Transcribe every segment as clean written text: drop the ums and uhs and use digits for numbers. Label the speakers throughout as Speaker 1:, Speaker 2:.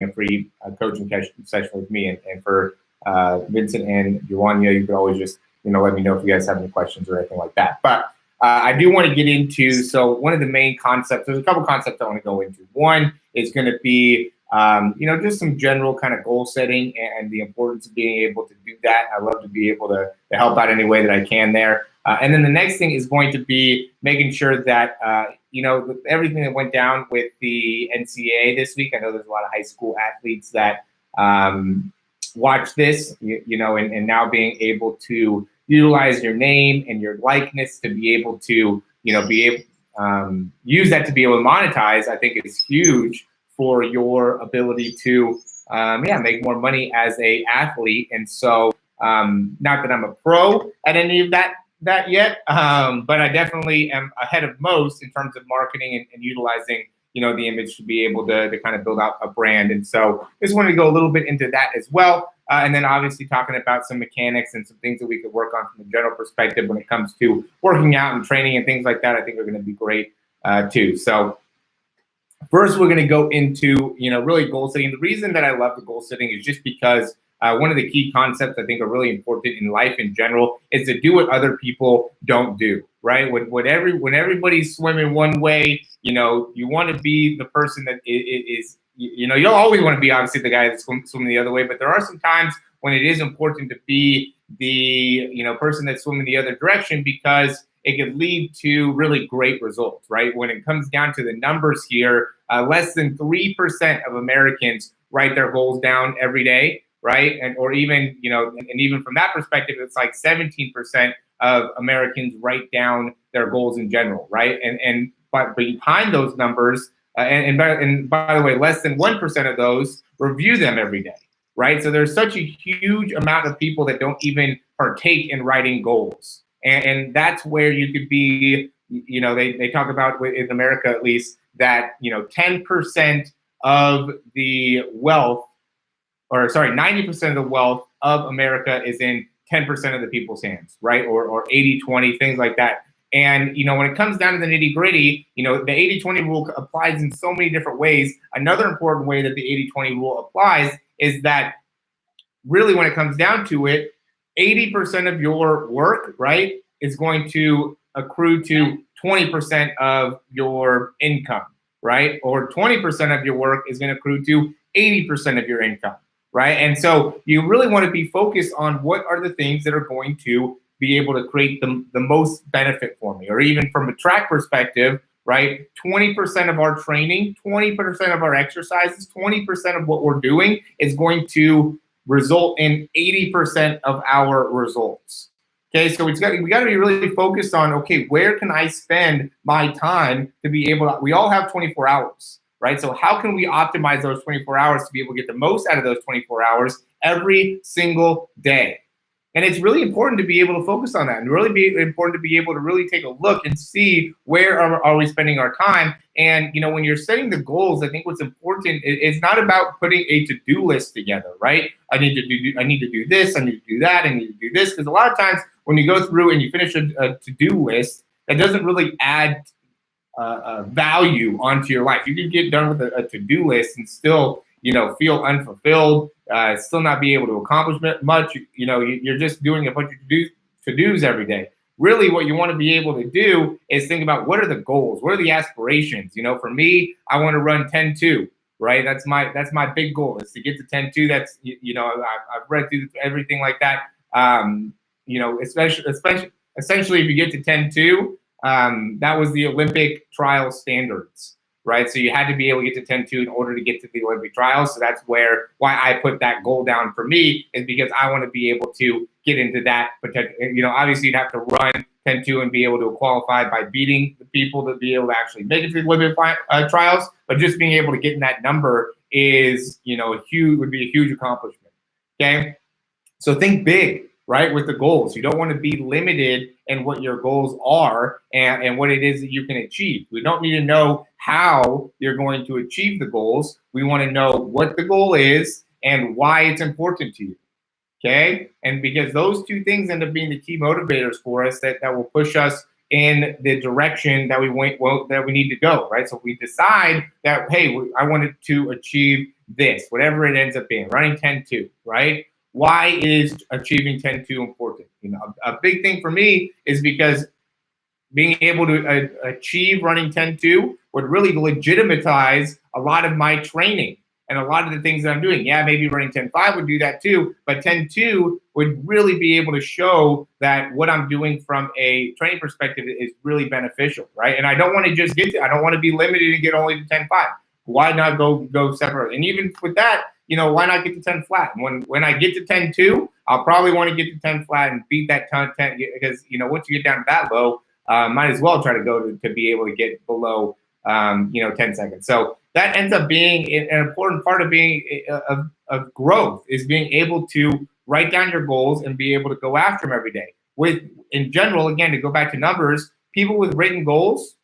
Speaker 1: a free coaching session with me. And for Vincent and Juanya, you could always just let me know if you guys have any questions or anything like that. But I do want to get into, so one of the main concepts, there's a couple concepts I want to go into. One is going to be, just some general kind of goal setting and the importance of being able to do that. I love to be able to help out any way that I can there. And then the next thing is going to be making sure that, everything that went down with the NCAA this week. I know there's a lot of high school athletes that watch this, and now being able to utilize your name and your likeness to be able to, use that to be able to monetize, I think is huge for your ability to, make more money as a athlete. And so, not that I'm a pro at any of that yet, but I definitely am ahead of most in terms of marketing and utilizing, the image to be able to kind of build out a brand. And so just wanted to go a little bit into that as well. And then obviously talking about some mechanics and some things that we could work on from a general perspective when it comes to working out and training and things like that, I think are going to be great too. So first, we're going to go into, really goal setting. The reason that I love the goal setting is just because one of the key concepts I think are really important in life in general is to do what other people don't do, right? When everybody's swimming one way, you want to be the person that is, you don't always want to be obviously the guy that's swimming the other way, but there are some times when it is important to be the, person that's swimming the other direction, because it could lead to really great results, right? When it comes down to the numbers here, less than 3% of Americans write their goals down every day, right? Or even, and even from that perspective, it's like 17% of Americans write down their goals in general, right? But behind those numbers, and by the way, less than 1% of those review them every day, right? So there's such a huge amount of people that don't even partake in writing goals. And that's where you could be, they talk about in America at least that, 10% of the wealth, 90% of the wealth of America is in 10% of the people's hands, right? Or 80-20, things like that. And, when it comes down to the nitty gritty, the 80-20 rule applies in so many different ways. Another important way that the 80-20 rule applies is that really when it comes down to it, 80% of your work, right, is going to accrue to 20% of your income, right? Or 20% of your work is going to accrue to 80% of your income, right? And so you really want to be focused on what are the things that are going to be able to create the most benefit for me. Or even from a track perspective, right? 20% of our training, 20% of our exercises, 20% of what we're doing is going to result in 80% of our results. Okay, so we got to be really focused on, okay, where can I spend my time to be able to, we all have 24 hours, right? So how can we optimize those 24 hours to be able to get the most out of those 24 hours every single day? And it's really important to be able to focus on that, and really be important to be able to really take a look and see where are we spending our time. And, when you're setting the goals, I think what's important is not about putting a to-do list together, right? I need to do this, I need to do that, I need to do this. Because a lot of times when you go through and you finish a to-do list, that doesn't really add value onto your life. You can get done with a to-do list and still, feel unfulfilled, still not be able to accomplish much. You're just doing a bunch of to-dos every day. Really, what you want to be able to do is think about what are the goals, what are the aspirations. For me, I want to run 10-2, right? That's my big goal, is to get to 10-2. That's, I've read through everything like that. Especially essentially, if you get to 10-2, that was the Olympic trial standards, right? So you had to be able to get to 10-2 in order to get to the Olympic trials. So that's why I put that goal down for me, is because I want to be able to get into that potential. Obviously you'd have to run 10-2 and be able to qualify by beating the people to be able to actually make it to the Olympic trials. But just being able to get in that number is, would be a huge accomplishment. Okay. So think big, right, with the goals. You don't want to be limited in what your goals are and what it is that you can achieve. We don't need to know how you're going to achieve the goals. We want to know what the goal is and why it's important to you. Okay? And because those two things end up being the key motivators for us that will push us, in the direction that we that we need to go, right? So if we decide that, hey, I wanted to achieve this, whatever it ends up being, running 10-2, right? Why is achieving 10-2 important? A big thing for me is because being able to achieve running 10-2 would really legitimize a lot of my training and a lot of the things that I'm doing. Yeah, maybe running 10-5 would do that too, but 10-2 would really be able to show that what I'm doing from a training perspective is really beneficial, right? And I don't want to just I don't want to be limited and get only to 10-5. Why not go separate? And even with that, why not get to 10 flat? When I get to 10-2, I'll probably want to get to 10 flat and beat that 10 because, once you get down to that low, might as well try to go to be able to get below, 10 seconds. So that ends up being an important part of being of growth, is being able to write down your goals and be able to go after them every day. In general, again, to go back to numbers, people with written goals,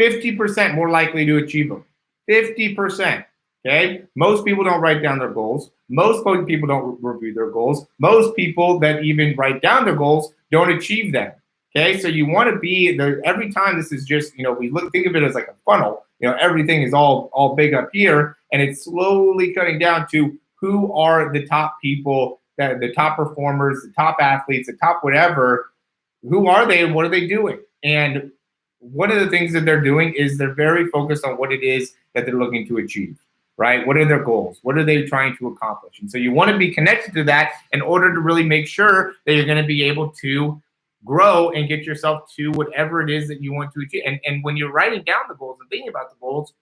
Speaker 1: 50% more likely to achieve them. 50%. Okay. Most people don't write down their goals. Most people don't review their goals. Most people that even write down their goals don't achieve them. Okay, so you want to be there every time. This is just, we think of it as like a funnel. Everything is all big up here, and it's slowly cutting down to who are the top people, the top performers, the top athletes, the top whatever. Who are they and what are they doing? And one of the things that they're doing is they're very focused on what it is that they're looking to achieve, right? What are their goals? What are they trying to accomplish? And so you want to be connected to that in order to really make sure that you're going to be able to grow and get yourself to whatever it is that you want to achieve. And when you're writing down the goals and thinking about the goals,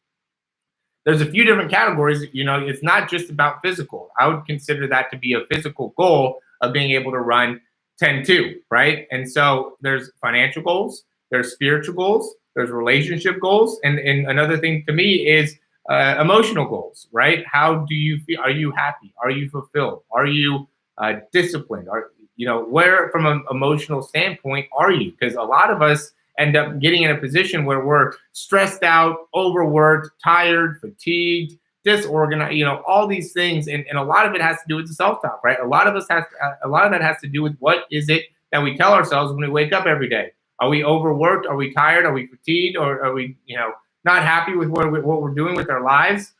Speaker 1: there's a few different categories. It's not just about physical. I would consider that to be a physical goal of being able to run 10-2, right? And so there's financial goals, there's spiritual goals, there's relationship goals, and another thing to me is emotional goals, right? How do you feel? Are you happy? Are you fulfilled? Are you disciplined? Where from an emotional standpoint are you? Because a lot of us end up getting in a position where we're stressed out, overworked, tired, fatigued, disorganized, all these things. And a lot of it has to do with the self-talk, right? A lot of that has to do with what is it that we tell ourselves when we wake up every day. Are we overworked? Are we tired? Are we fatigued? Or are we, not happy with what we're doing with our lives?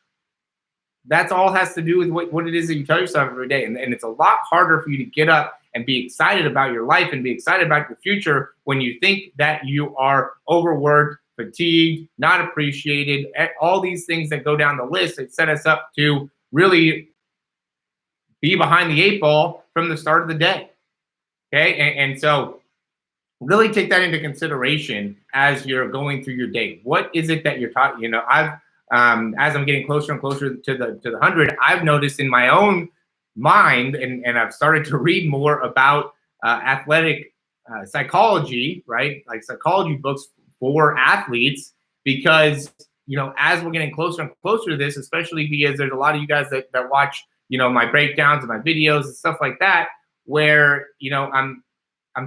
Speaker 1: That's all has to do with what it is that you tell yourself every day. And it's a lot harder for you to get up and be excited about your life and be excited about your future when you think that you are overworked, fatigued, not appreciated, all these things that go down the list that set us up to really be behind the 8 ball from the start of the day. Okay. And so really take that into consideration as you're going through your day. What is it that you're talking? I've as I'm getting closer and closer to the 100, I've noticed in my own mind, and I've started to read more about athletic psychology, right? Like psychology books for athletes, because as we're getting closer and closer to this, especially because there's a lot of you guys that watch my breakdowns and my videos and stuff like that, where I'm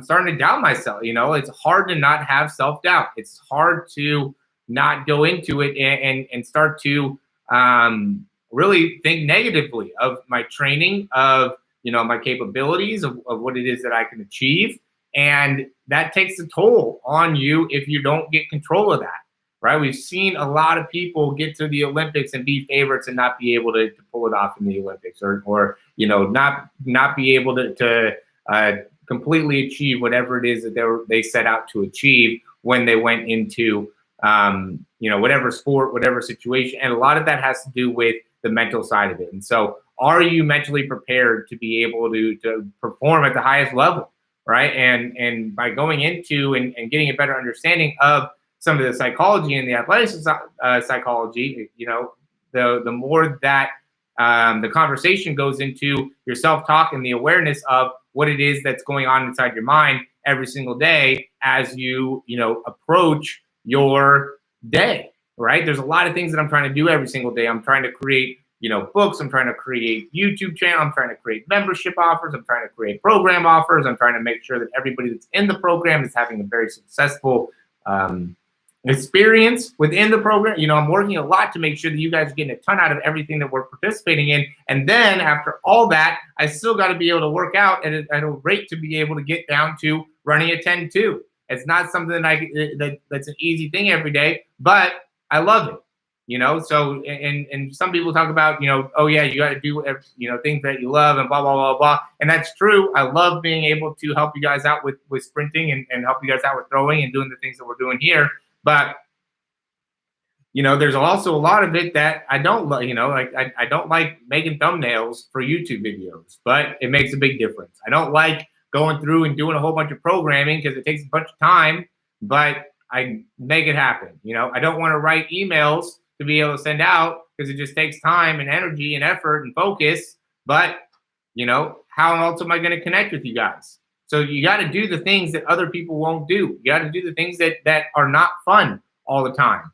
Speaker 1: starting to doubt myself. It's hard to not have self-doubt. It's hard to not go into it and start to really think negatively of my training, of my capabilities, of what it is that I can achieve. And that takes a toll on you if you don't get control of that, right? We've seen a lot of people get to the Olympics and be favorites and not be able to pull it off in the Olympics, or not be able to completely achieve whatever it is that they set out to achieve when they went into whatever sport, whatever situation. And a lot of that has to do with the mental side of it. And so are you mentally prepared to be able to perform at the highest level, right? And by going into and getting a better understanding of some of the psychology and the athletic psychology, the more that the conversation goes into your self-talk and the awareness of what it is that's going on inside your mind every single day as you approach your day, right? There's a lot of things that I'm trying to do every single day. I'm trying to create, books. I'm trying to create YouTube channel. I'm trying to create membership offers. I'm trying to create program offers. I'm trying to make sure that everybody that's in the program is having a very successful experience within the program. I'm working a lot to make sure that you guys are getting a ton out of everything that we're participating in. And then after all that, I still got to be able to work out at a rate to be able to get down to running a 10-2. It's not something that's an easy thing every day, but I love it. So and some people talk about, oh yeah, you got to do things that you love and blah blah blah blah, and that's true. I love being able to help you guys out with sprinting and help you guys out with throwing and doing the things that we're doing here, but there's also a lot of it that I don't like. Like I don't like making thumbnails for YouTube videos, but it makes a big difference. I don't like going through and doing a whole bunch of programming because it takes a bunch of time, but I make it happen. I don't want to write emails to be able to send out because it just takes time and energy and effort and focus. But how else am I going to connect with you guys? So you got to do the things that other people won't do. You got to do the things that are not fun all the time.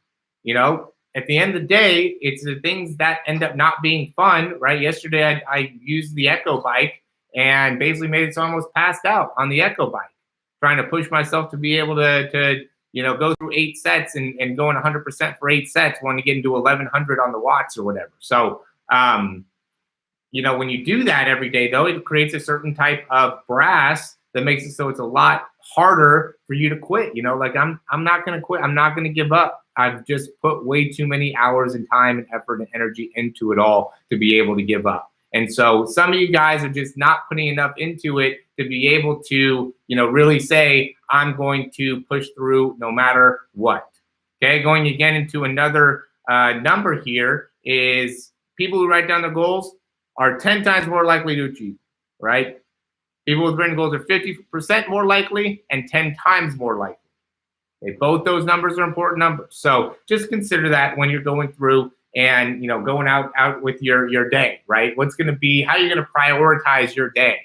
Speaker 1: At the end of the day, it's the things that end up not being fun, right? Yesterday, I used the Echo bike and basically made it so I almost passed out on the Echo bike, trying to push myself to be able to go through 8 sets and going 100% for 8 sets, wanting to get into 1100 on the watts or whatever. So, when you do that every day, though, it creates a certain type of brass that makes it so it's a lot harder for you to quit. Like I'm not going to quit. I'm not going to give up. I've just put way too many hours and time and effort and energy into it all to be able to give up. And so some of you guys are just not putting enough into it to be able to, really say, I'm going to push through no matter what. Okay, going again into another number here is people who write down their goals are 10 times more likely to achieve, right? People with written goals are 50% more likely and 10 times more likely. Okay, both those numbers are important numbers. So just consider that when you're going through and going out with your day, right? What's going to be, how you're going to prioritize your day.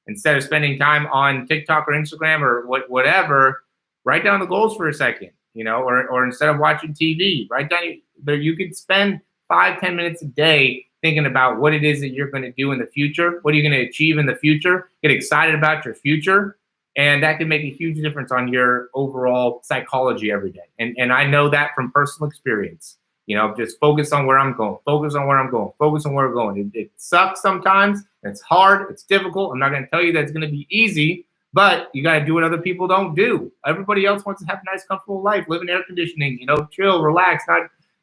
Speaker 1: Instead of spending time on TikTok or Instagram or whatever, write down the goals for a second, or instead of watching TV, write down, you could spend 5-10 minutes a day thinking about what it is that you're going to do in the future. What are you going to achieve in the future? Get excited about your future. And that can make a huge difference on your overall psychology every day. And I know that from personal experience. Just focus on where I'm going, focus on where I'm going, focus on where we're going. It sucks sometimes. It's hard. It's difficult. I'm not going to tell you that it's going to be easy, but you got to do what other people don't do. Everybody else wants to have a nice, comfortable life, live in air conditioning, chill, relax,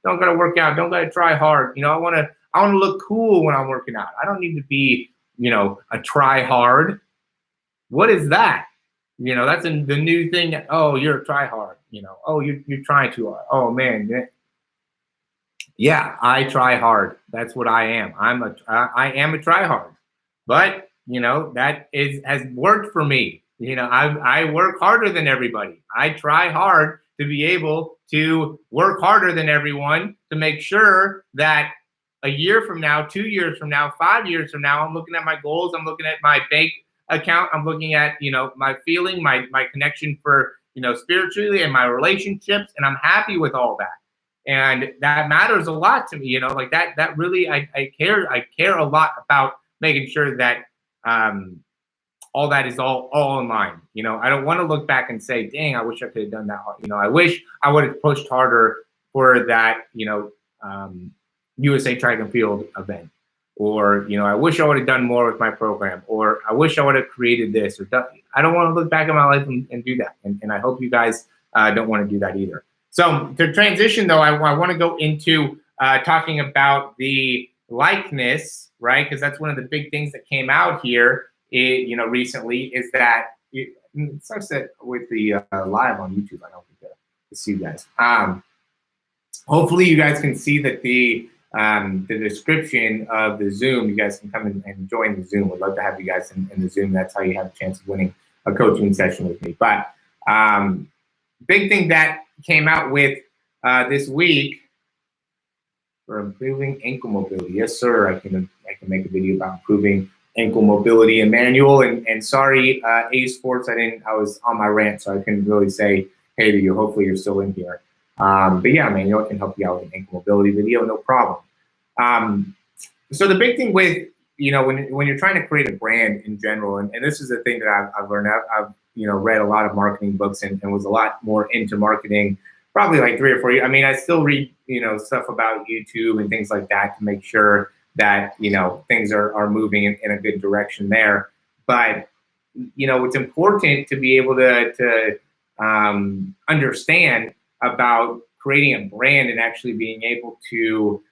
Speaker 1: don't got to work out, don't got to try hard. I want to look cool when I'm working out. I don't need to be, a try hard. What is that? That's the new thing that, oh, you're a try hard. Oh, you're trying too hard. Oh man. Yeah, I try hard. That's what I am. I am a try hard. But, that has worked for me. I work harder than everybody. I try hard to be able to work harder than everyone to make sure that a year from now, 2 years from now, 5 years from now, I'm looking at my goals. I'm looking at my bank account. I'm looking at, my feeling, my connection for, spiritually and my relationships. And I'm happy with all that. And that matters a lot to me, like that really, I care a lot about making sure that all that is all in line. I don't want to look back and say, dang, I wish I could have done that. I wish I would have pushed harder for that, USA Track and Field event. Or, I wish I would have done more with my program. Or I wish I would have created this or done. I don't want to look back at my life and do that. And I hope you guys don't want to do that either. So to transition, though, I want to go into talking about the likeness, right? Because that's one of the big things that came out here, recently, is that it starts with the live on YouTube. I don't think to see you guys. Hopefully, you guys can see that the description of the Zoom. You guys can come and join the Zoom. We'd love to have you guys in the Zoom. That's how you have a chance of winning a coaching session with me. But big thing that came out with this week for improving ankle mobility. Yes, sir. I can make a video about improving ankle mobility and manual. And sorry, A Sports, I was on my rant, so I couldn't really say hey to you. Hopefully you're still in here. But yeah, manual can help you out with an ankle mobility video, no problem. So the big thing with when you're trying to create a brand in general, and this is the thing that I've learned. I've read a lot of marketing books and was a lot more into marketing probably like 3 or 4 years. I mean, I still read, stuff about YouTube and things like that to make sure that, things are moving in a good direction there. But, it's important to be able to understand about creating a brand and actually being able to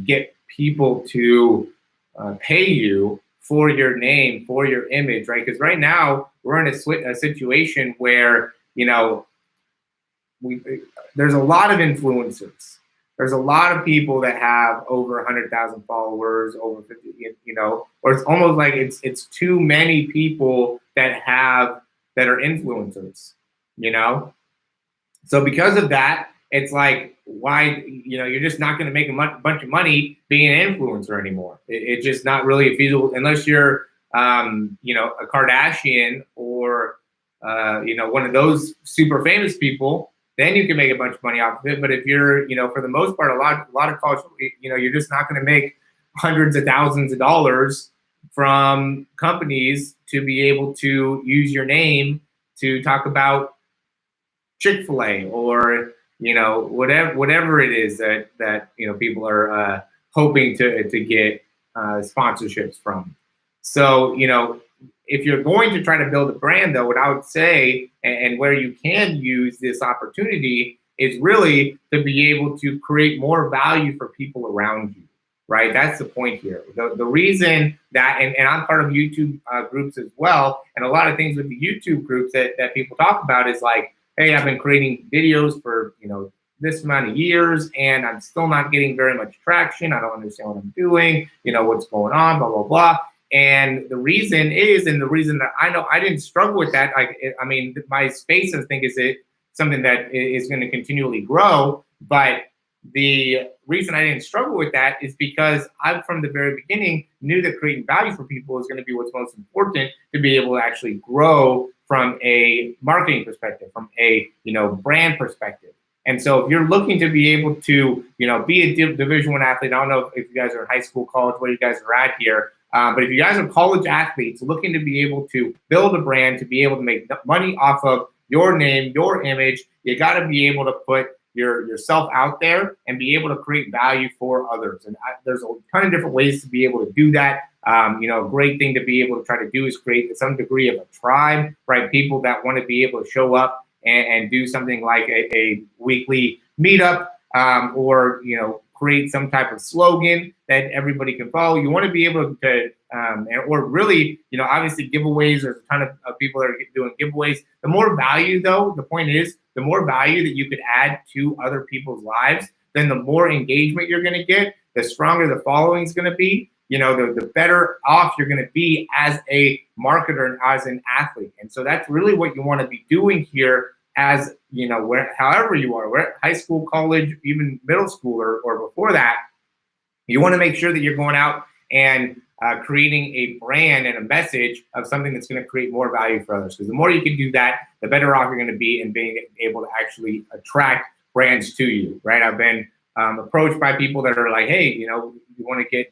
Speaker 1: get people to pay you for your name, for your image, right? Because right now we're in a situation where, there's a lot of influencers. There's a lot of people that have over 100,000 followers, over 50, or it's almost like it's too many people that are influencers, you know? So because of that, it's like, why, you're just not going to make a bunch of money being an influencer anymore. It's just not really feasible unless you're, a Kardashian or, one of those super famous people. Then you can make a bunch of money off of it. But if you're, for the most part, a lot of college, you're just not going to make hundreds of thousands of dollars from companies to be able to use your name to talk about Chick-fil-A or whatever it is that people are hoping to get sponsorships from. So if you're going to try to build a brand, though, what I would say, and where you can use this opportunity, is really to be able to create more value for people around you, right? That's the point here. The reason that, and I'm part of YouTube groups as well, and a lot of things with the YouTube groups that people talk about is like, hey, I've been creating videos for, this amount of years, and I'm still not getting very much traction. I don't understand what I'm doing, what's going on, blah, blah, blah. And the reason that I know I didn't struggle with that, my space, I think, is something that is going to continually grow. But the reason I didn't struggle with that is because I, from the very beginning, knew that creating value for people is going to be what's most important to be able to actually grow from a marketing perspective, from a brand perspective. And so if you're looking to be able to be a Division I athlete, I don't know if you guys are in high school, college, where you guys are at here. But if you guys are college athletes looking to be able to build a brand, to be able to make money off of your name, your image, you got to be able to put yourself out there and be able to create value for others. And there's a ton of different ways to be able to do that. A great thing to be able to try to do is create some degree of a tribe, right? People that want to be able to show up and do something like a weekly meetup, or create some type of slogan that everybody can follow. You want to be able to, or really, obviously giveaways. There's a ton of people that are doing giveaways. The more value, though, the point is, the more value that you could add to other people's lives, then the more engagement you're going to get, the stronger the following is going to be. The better off you're going to be as a marketer and as an athlete. And so that's really what you want to be doing here, as however you are, high school, college, even middle school, or before that. You want to make sure that you're going out and creating a brand and a message of something that's going to create more value for others. Because the more you can do that, the better off you're going to be in being able to actually attract brands to you, right? I've been approached by people that are like, hey, you want to get,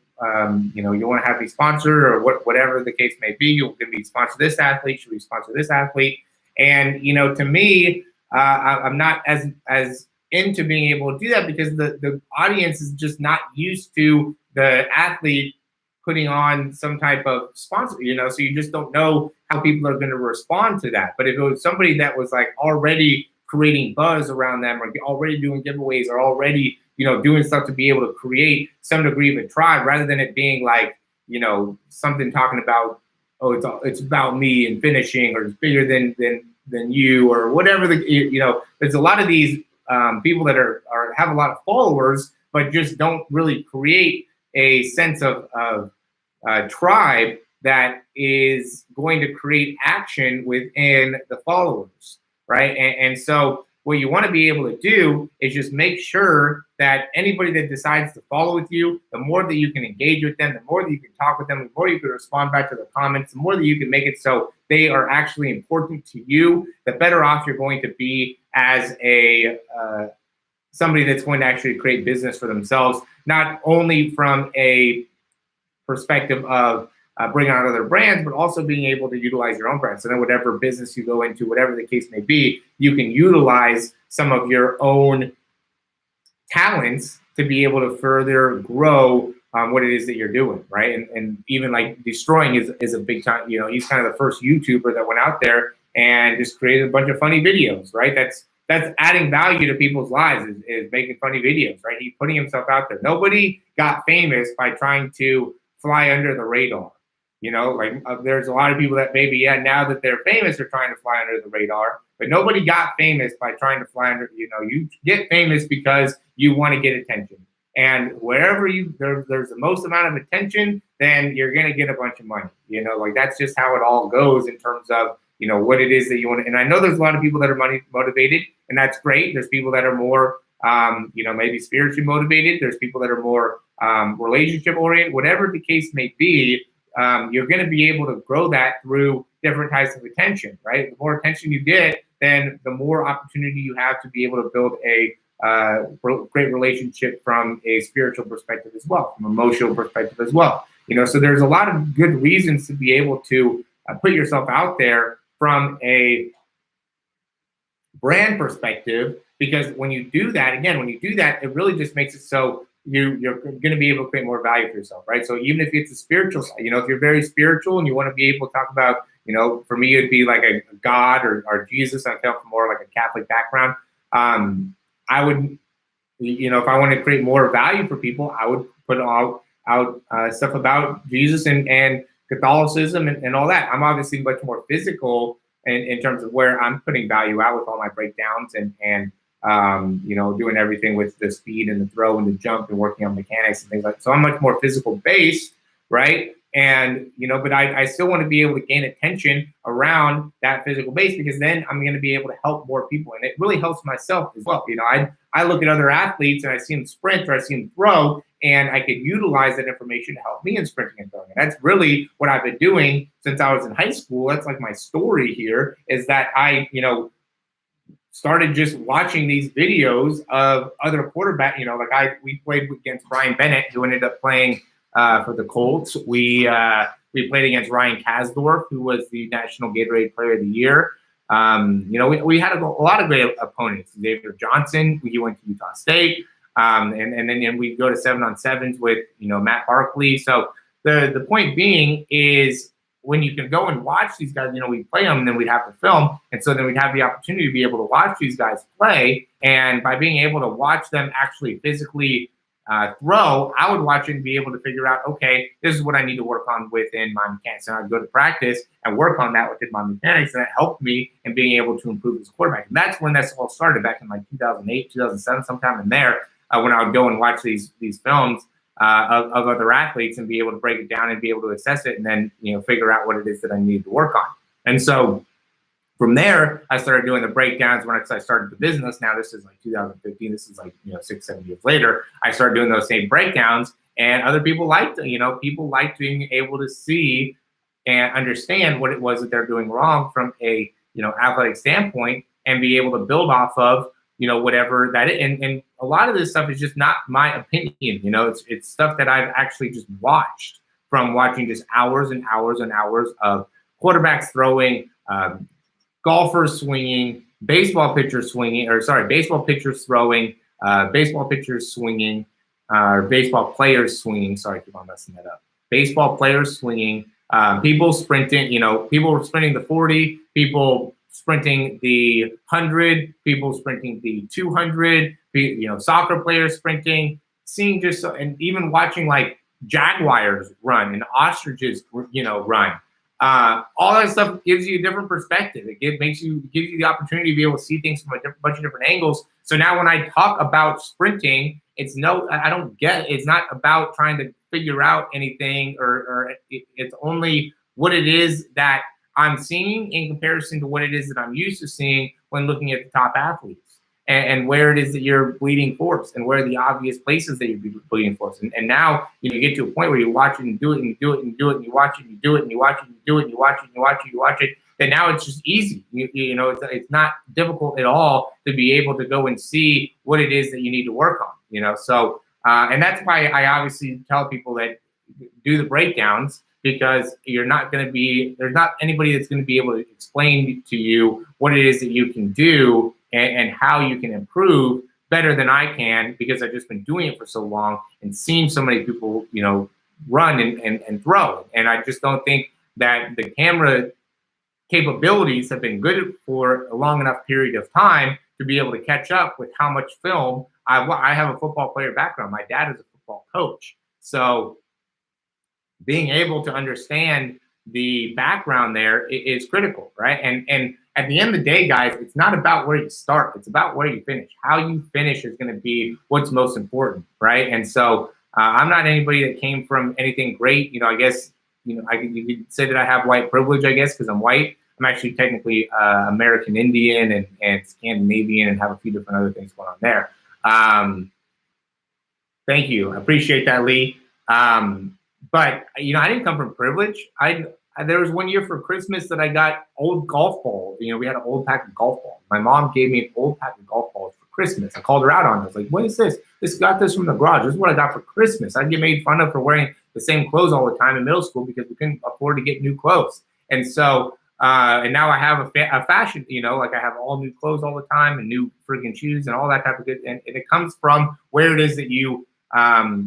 Speaker 1: you want to have me sponsored, or whatever the case may be. You're going to be sponsor this athlete, should we sponsor this athlete? And to me, I'm not as into being able to do that, because the audience is just not used to the athlete putting on some type of sponsor, so you just don't know how people are going to respond to that. But if it was somebody that was like already creating buzz around them, or already doing giveaways, or already, doing stuff to be able to create some degree of a tribe, rather than it being like, something talking about, oh, it's about me and finishing, or it's bigger than you, or whatever there's a lot of these people that have a lot of followers, but just don't really create a sense of tribe that is going to create action within the followers, right? And so what you want to be able to do is just make sure that anybody that decides to follow with you, the more that you can engage with them, the more that you can talk with them, the more you can respond back to the comments, the more that you can make it so they are actually important to you, the better off you're going to be as a somebody that's going to actually create business for themselves, not only from a perspective of bringing on other brands, but also being able to utilize your own brand. So then whatever business you go into, whatever the case may be, you can utilize some of your own talents to be able to further grow what it is that you're doing, right? And even like Destroying is a big time, he's kind of the first YouTuber that went out there and just created a bunch of funny videos, right? That's adding value to people's lives is making funny videos, right? He's putting himself out there. Nobody got famous by trying to fly under the radar. Like there's a lot of people that maybe, yeah, now that they're famous, are trying to fly under the radar, but nobody got famous by trying to fly under, you get famous because you want to get attention. And wherever there's the most amount of attention, then you're going to get a bunch of money. Like that's just how it all goes in terms of, what it is that you want. And I know there's a lot of people that are money motivated, and that's great. There's people that are more, maybe spiritually motivated. There's people that are more relationship oriented, whatever the case may be. You're going to be able to grow that through different types of attention, right? The more attention you get, then the more opportunity you have to be able to build a great relationship from a spiritual perspective as well, from an emotional perspective as well. So there's a lot of good reasons to be able to put yourself out there from a brand perspective, because when you do that, it really just makes it so you're going to be able to create more value for yourself, right? So even if it's a spiritual side, if you're very spiritual and you want to be able to talk about, for me, it'd be like a God or Jesus. I come from more like a Catholic background. I would, if I want to create more value for people, I would put out stuff about Jesus and Catholicism and all that. I'm obviously much more physical in terms of where I'm putting value out with all my breakdowns and doing everything with the speed and the throw and the jump and working on mechanics and things like that. So I'm much more physical based, right? And, but I still want to be able to gain attention around that physical base, because then I'm going to be able to help more people. And it really helps myself as well. I look at other athletes and I see them sprint or I see them throw, and I could utilize that information to help me in sprinting and throwing. And that's really what I've been doing since I was in high school. That's like my story here, is that I, started just watching these videos of other quarterbacks. We played against Brian Bennett, who ended up playing for the Colts. We played against Ryan Kasdorf, who was the National Gatorade Player of the Year. We had a lot of great opponents. Xavier Johnson, he went to Utah State. And then we go to 7-on-7s with, Matt Barkley. So the point being is, when you can go and watch these guys, we play them and then we'd have to film. And so then we'd have the opportunity to be able to watch these guys play. And by being able to watch them actually physically throw, I would watch it and be able to figure out, okay, this is what I need to work on within my mechanics. And I'd go to practice and work on that within my mechanics. And that helped me in being able to improve as a quarterback. And that's when this all started, back in like 2008, 2007, sometime in there, when I would go and watch these films of other athletes and be able to break it down and be able to assess it and then, figure out what it is that I need to work on. And so from there, I started doing the breakdowns when I started the business. Now this is like 2015. This is like, 6-7 years later. I started doing those same breakdowns, and other people liked it. People liked being able to see and understand what it was that they're doing wrong from a, athletic standpoint, and be able to build off of, whatever that is. And a lot of this stuff is just not my opinion. It's stuff that I've actually just watched, from watching just hours and hours and hours of quarterbacks throwing, golfers swinging, baseball pitchers throwing, baseball pitchers swinging, baseball players swinging. Sorry, I keep on messing that up. Baseball players swinging, people sprinting, people sprinting the 40, people sprinting the 100, people sprinting the 200, soccer players sprinting, seeing just, and even watching like jaguars run and ostriches, run. All that stuff gives you a different perspective. It gives you the opportunity to be able to see things from a bunch of different angles. So now when I talk about sprinting, it's not about trying to figure out anything, or it's only what it is that I'm seeing in comparison to what it is that I'm used to seeing when looking at the top athletes, and where it is that you're bleeding force, and where are the obvious places that you're bleeding force. And now you get to a point where you watch it and do it and you do it and do it and you watch it and you do it and you watch it and you do it and you watch it and you watch it and you watch it. And now it's just easy. It's not difficult at all to be able to go and see what it is that you need to work on. So and that's why I obviously tell people that do the breakdowns, because there's not anybody that's going to be able to explain to you what it is that you can do and how you can improve better than I can, because I've just been doing it for so long and seen so many people, run and throw. And I just don't think that the camera capabilities have been good for a long enough period of time to be able to catch up with how much film I have a football player background. My dad is a football coach. So being able to understand the background there is critical, right? And at the end of the day, guys, it's not about where you start. It's about where you finish. How you finish is going to be what's most important, right? And so I'm not anybody that came from anything great. You know, I guess, you could say that I have white privilege, I guess, because I'm white. I'm actually technically American Indian and Scandinavian and have a few different other things going on there. Thank you. I appreciate that, Lee. But, you know, I didn't come from privilege. There was one year for Christmas that I got old golf balls. You know, we had an old pack of golf balls. My mom gave me an old pack of golf balls for Christmas. I called her out on it. I was like, what is this? Got this from the garage. This is what I got for Christmas. I'd get made fun of for wearing the same clothes all the time in middle school because we couldn't afford to get new clothes. And so, and now I have a fashion, you know, like I have all new clothes all the time and new freaking shoes and all that type of good. And it comes from where it is that you,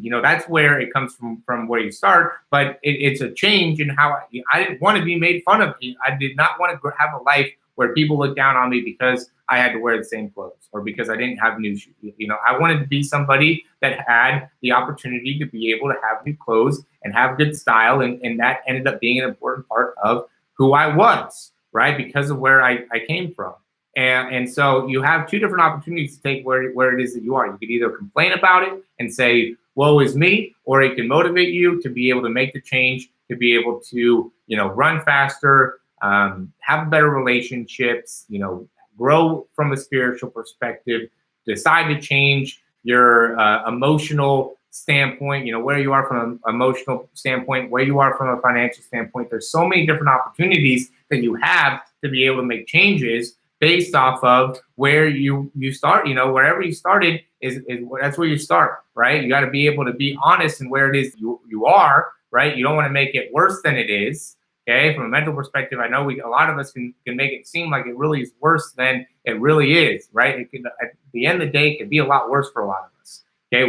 Speaker 1: you know, that's where it comes from where you start, but it's a change in how I didn't want to be made fun of. I did not want to have a life where people look down on me because I had to wear the same clothes or because I didn't have new shoes. You know, I wanted to be somebody that had the opportunity to be able to have new clothes and have good style. And that ended up being an important part of who I was, right? Because of where I came from. And so you have two different opportunities to take where it is that you are. You could either complain about it and say, woe is me, or it can motivate you to be able to make the change, to be able to, you know, run faster, have better relationships, you know, grow from a spiritual perspective, decide to change your emotional standpoint, you know, where you are from an emotional standpoint, where you are from a financial standpoint. There's so many different opportunities that you have to be able to make changes based off of where you start. You know, wherever you started is that's where you start, right? You got to be able to be honest in where it is you are, right? You don't want to make it worse than it is. Okay, from a mental perspective, I know a lot of us can make it seem like it really is worse than it really is, right? It can, at the end of the day, it can be a lot worse for a lot of us. Okay,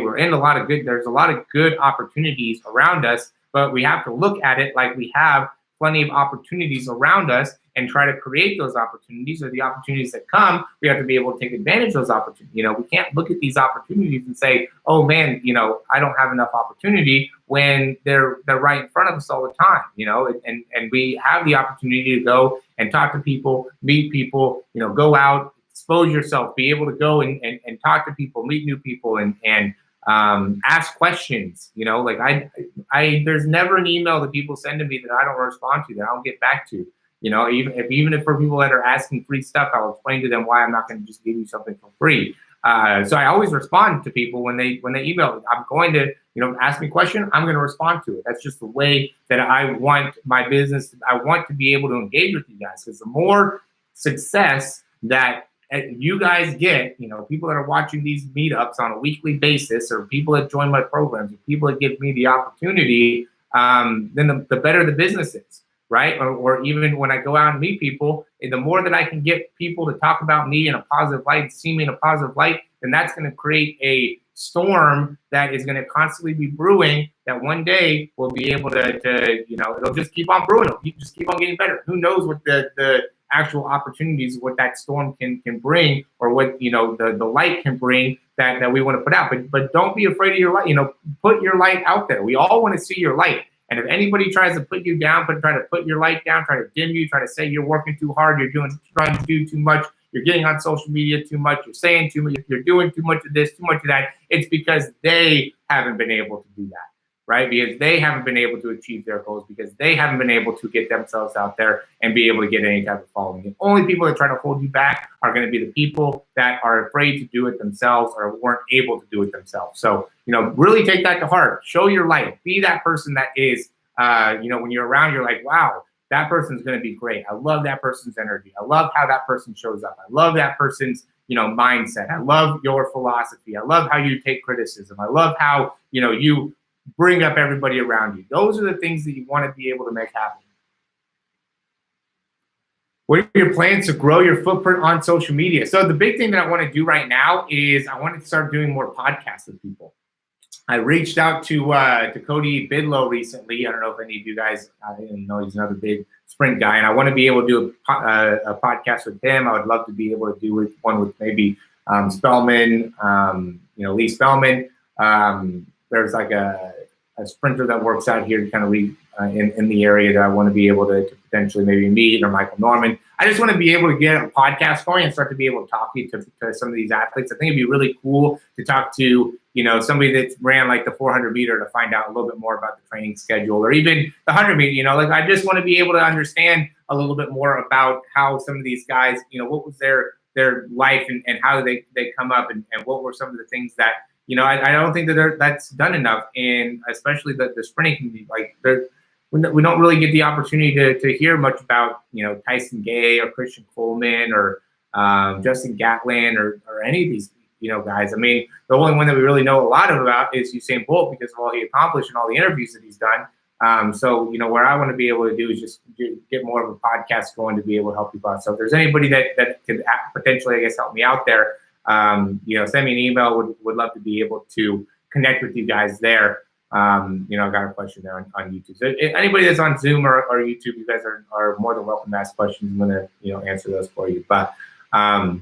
Speaker 1: there's a lot of good opportunities around us, but we have to look at it like we have plenty of opportunities around us and try to create those opportunities, or the opportunities that come, we have to be able to take advantage of those opportunities. You know, we can't look at these opportunities and say, oh man, you know, I don't have enough opportunity, when they're right in front of us all the time, you know, and we have the opportunity to go and talk to people, meet people, you know, go out, expose yourself, be able to go and talk to people, meet new people, and ask questions. You know, like I there's never an email that people send to me that I don't respond to, that I don't get back to. You know, even if for people that are asking free stuff, I'll explain to them why I'm not going to just give you something for free. So I always respond to people when they email. I'm going to, you know, ask me a question, I'm going to respond to it. That's just the way that I want my business. I want to be able to engage with you guys, because the more success that you guys get, you know, people that are watching these meetups on a weekly basis, or people that join my programs, or people that give me the opportunity, then the better the business is, right? Or even when I go out and meet people, the more that I can get people to talk about me in a positive light, see me in a positive light, then that's going to create a storm that is going to constantly be brewing, that one day we'll be able to, you know, it'll just keep on brewing. It'll just keep on getting better. Who knows what the actual opportunities, what that storm can bring, or what, you know, the light can bring that we want to put out. But don't be afraid of your light. You know, put your light out there. We all want to see your light. And if anybody tries to put you down, try to put your light down, try to dim you, try to say you're working too hard, trying to do too much, you're getting on social media too much, you're saying too much, you're doing too much of this, too much of that, it's because they haven't been able to do that, right? Because they haven't been able to achieve their goals, because they haven't been able to get themselves out there and be able to get any type of following. The only people that try to hold you back are going to be the people that are afraid to do it themselves, or weren't able to do it themselves. So, you know, really take that to heart. Show your light. Be that person that is, you know, when you're around, you're like, wow, that person's going to be great. I love that person's energy. I love how that person shows up. I love that person's, you know, mindset. I love your philosophy. I love how you take criticism. I love how, you know, you bring up everybody around you. Those are the things that you want to be able to make happen. What are your plans to grow your footprint on social media? So the big thing that I want to do right now is I want to start doing more podcasts with people. I reached out to Cody Bidlow recently. I don't know if any of you guys, he's another big sprint guy, and I want to be able to do a podcast with him. I would love to be able to do one with maybe Spellman, Lee Spellman. There's like a sprinter that works out here kind of in the area that I want to be able to potentially maybe meet, or Michael Norman. I just want to be able to get a podcast going and start to be able to talk to some of these athletes. I think it'd be really cool to talk to, somebody that ran like the 400 meter to find out a little bit more about the training schedule, or even the 100 meter, I just want to be able to understand a little bit more about how some of these guys, what was their life and how they come up, and what were some of the things that, I don't think that that's done enough, and especially the sprinting community. Like, we don't really get the opportunity to hear much about, Tyson Gay or Christian Coleman or Justin Gatlin or any of these, guys. I mean, the only one that we really know a lot about is Usain Bolt, because of all he accomplished and all the interviews that he's done. So, what I want to be able to do is just get more of a podcast going to be able to help people out. So if there's anybody that could potentially, I guess, help me out there, send me an email. Would love to be able to connect with you guys there. I got a question there on YouTube. So anybody that's on Zoom or YouTube, you guys are more than welcome to ask questions. I'm going to, answer those for you. But to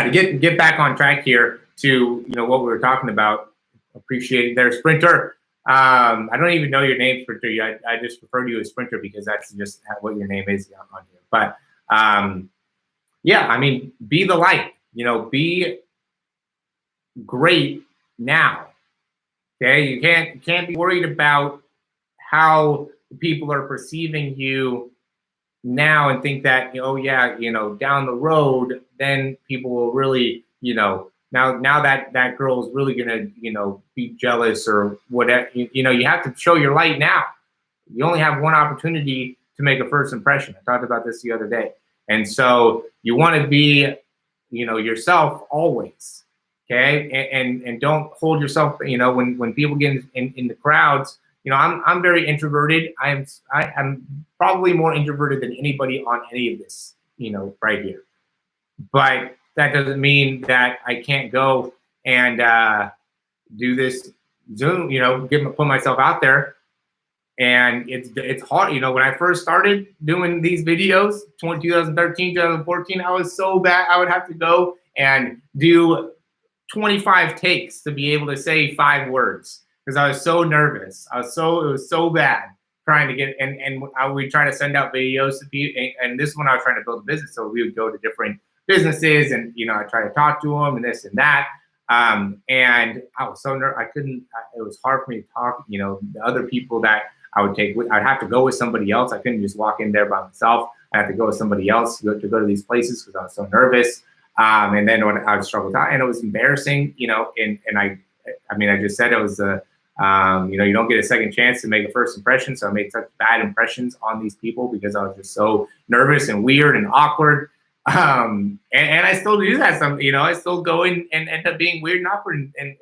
Speaker 1: get back on track here to, what we were talking about, appreciate their Sprinter. I don't even know your name, Sprinter. I just refer to you as Sprinter because that's just what your name is on here. But be the light, be great now. Okay, you can't be worried about how people are perceiving you now and think that, down the road, then people will really, now that girl is really gonna, be jealous or whatever. You have to show your light now. You only have one opportunity to make a first impression. I talked about this the other day, and so you want to be, yourself always. Okay, and don't hold yourself. When people get in the crowds, I'm very introverted. I'm probably more introverted than anybody on any of this, right here. But that doesn't mean that I can't go and do this Zoom. Put myself out there, and it's hard. When I first started doing these videos, 2013, 2014, I was so bad. I would have to go and do 25 takes to be able to say 5 words because I was so nervous. It was so bad trying to get, and we try to send out videos to people. And this one I was trying to build a business. So we would go to different businesses and, I try to talk to them and this and that. And I was so nervous. It was hard for me to talk, the other people that I would take, I'd have to go with somebody else. I couldn't just walk in there by myself. I had to go with somebody else to go to these places because I was so nervous. And then when I would struggle out, and it was embarrassing, and I just said it was you don't get a second chance to make a first impression. So I made such bad impressions on these people because I was just so nervous and weird and awkward. And I still do that. I still go in and end up being weird and awkward, and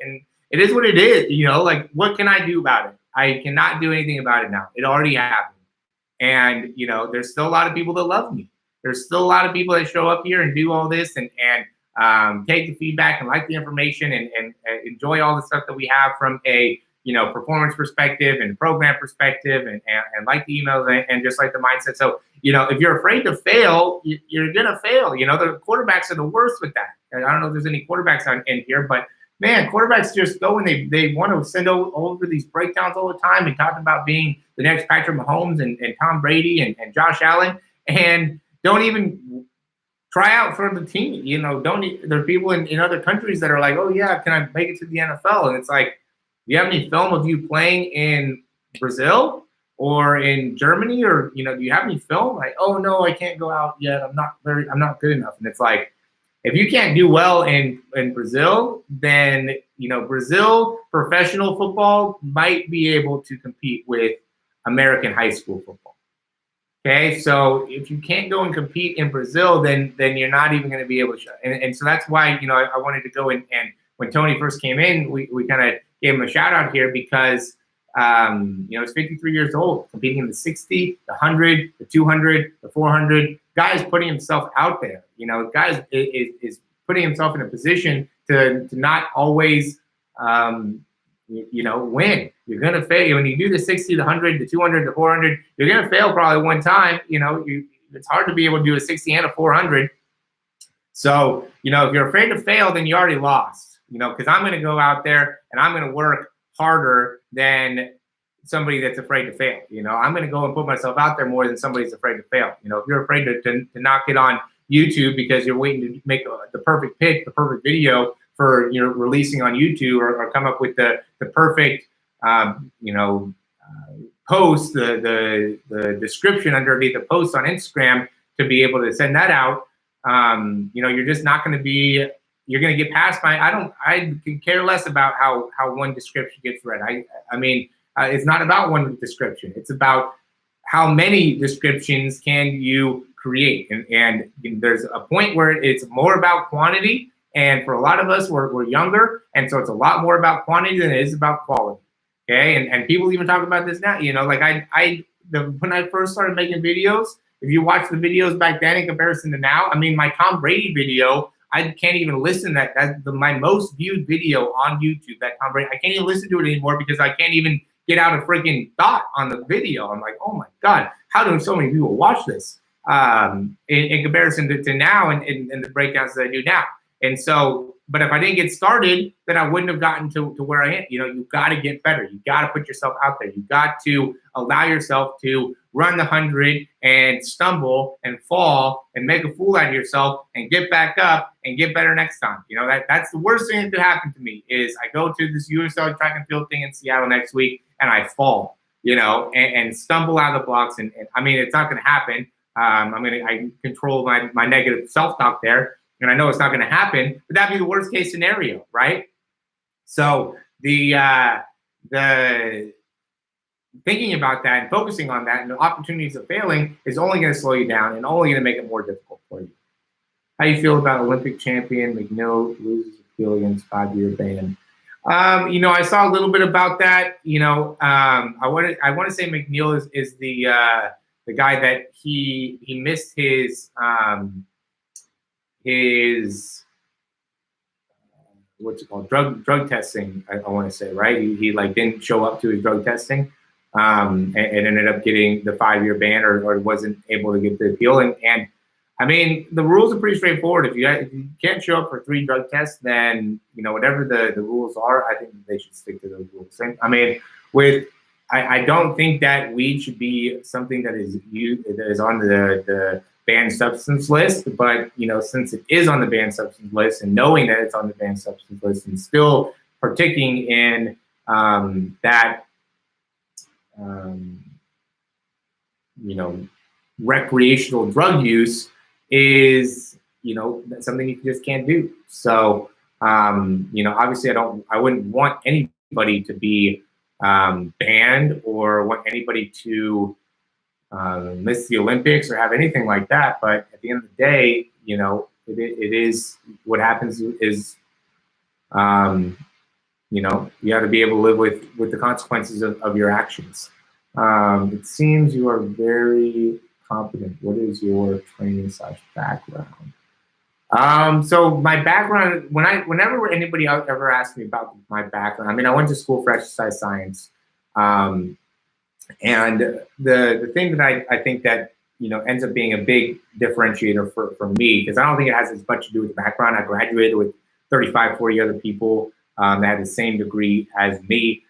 Speaker 1: it is what it is, like, what can I do about it? I cannot do anything about it now. It already happened. And, there's still a lot of people that love me. There's still a lot of people that show up here and do all this and take the feedback and like the information and enjoy all the stuff that we have from a, performance perspective and program perspective and like the emails and just like the mindset. So, if you're afraid to fail, you're going to fail. The quarterbacks are the worst with that. I don't know if there's any quarterbacks in here, but man, quarterbacks just go and they want to send over these breakdowns all the time and talk about being the next Patrick Mahomes and Tom Brady and Josh Allen, and don't even try out for the team. There are people in other countries that are like, oh yeah, can I make it to the NFL? And it's like, do you have any film of you playing in Brazil or in Germany, or do you have any film? Like, oh no, I can't go out yet. I'm not good enough. And it's like, if you can't do well in Brazil, then Brazil professional football might be able to compete with American high school football. Okay, so if you can't go and compete in Brazil, then you're not even going to be able to show. And so that's why I wanted to go and when Tony first came in, we kind of gave him a shout out here because he's 53 years old, competing in the 60, the 100, the 200, the 400. Guys putting himself out there. Guys is putting himself in a position to not always win. You're going to fail. When you do the 60, the 100, the 200, the 400, you're going to fail probably one time. It's hard to be able to do a 60 and a 400. So, if you're afraid to fail, then you already lost, because I'm going to go out there and I'm going to work harder than somebody that's afraid to fail. I'm going to go and put myself out there more than somebody's afraid to fail. If you're afraid to knock it on YouTube because you're waiting to make the perfect pitch, the perfect video for releasing on YouTube, or come up with the perfect post, the description underneath the post on Instagram to be able to send that out. You're just not going to be. You're going to get past I can care less about how one description gets read. I mean, it's not about one description. It's about how many descriptions can you create, and there's a point where it's more about quantity. And for a lot of us, we're younger, and so it's a lot more about quantity than it is about quality. Okay, and people even talk about this now. Like when I first started making videos, if you watch the videos back then in comparison to now, I mean, my Tom Brady video, I can't even listen to that. That's my most viewed video on YouTube. That Tom Brady, I can't even listen to it anymore because I can't even get out a freaking thought on the video. I'm like, oh my God, how do so many people watch this? In comparison to now and the breakdowns that I do now. And so, but if I didn't get started, then I wouldn't have gotten to where I am. You've got to get better. You've got to put yourself out there. You've got to allow yourself to run the 100 and stumble and fall and make a fool out of yourself and get back up and get better next time. That's the worst thing that could happen to me is I go to this USL track and field thing in Seattle next week and I fall, and stumble out of the blocks. And I mean, it's not going to happen. I control my negative self-talk there. And I know it's not going to happen, but that'd be the worst case scenario, right? So the thinking about that and focusing on that and the opportunities of failing is only going to slow you down and only going to make it more difficult for you. How you feel about Olympic champion McNeil loses appeal against 5-year ban? I saw a little bit about that. I want to say McNeil is the guy that he missed his what's it called, drug testing, I want to say, right? He didn't show up to his drug testing, and ended up getting the 5-year ban, or wasn't able to get the appeal. And I mean, the rules are pretty straightforward. If you can't show up for 3 drug tests, then whatever the rules are, I think they should stick to those rules. And I mean, I don't think that weed should be something that is on the banned substance list, but since it is on the banned substance list, and knowing that it's on the banned substance list and still partaking in that recreational drug use is something you just can't do. So obviously I wouldn't want anybody to be banned or want anybody to miss the Olympics or have anything like that. But at the end of the day, it is what happens is, you got to be able to live with the consequences of your actions. It seems you are very competent. What is your training / background? So my background, whenever anybody ever asks me about my background, I mean, I went to school for exercise science. And the thing that I think that ends up being a big differentiator for me, because I don't think it has as much to do with background. I graduated with 35, 40 other people that had the same degree as me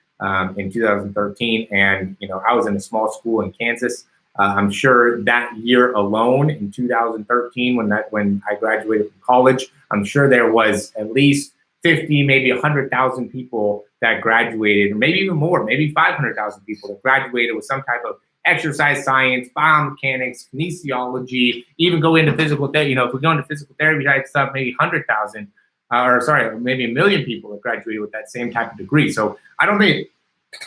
Speaker 1: in 2013, and I was in a small school in Kansas. I'm sure that year alone in 2013, when I graduated from college, I'm sure there was at least 50, maybe 100,000 people that graduated, or maybe even more, maybe 500,000 people that graduated with some type of exercise science, biomechanics, kinesiology, even go into physical therapy. If we go into physical therapy type stuff, maybe 100,000, maybe 1 million people that graduated with that same type of degree. So I don't think it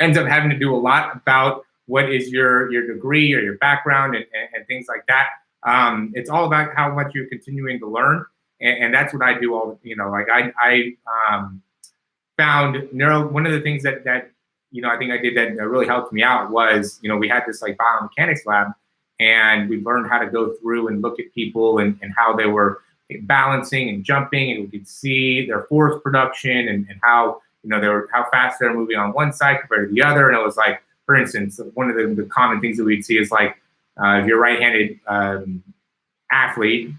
Speaker 1: ends up having to do a lot about what is your degree or your background and things like that. It's all about how much you're continuing to learn. And that's what I do all, I found one of the things that I think I did that really helped me out was, we had this biomechanics lab, and we learned how to go through and look at people and how they were balancing and jumping, and we could see their force production and how, they were how fast they're moving on one side compared to the other. And it was like, for instance, one of the common things that we'd see is like if you're a right-handed athlete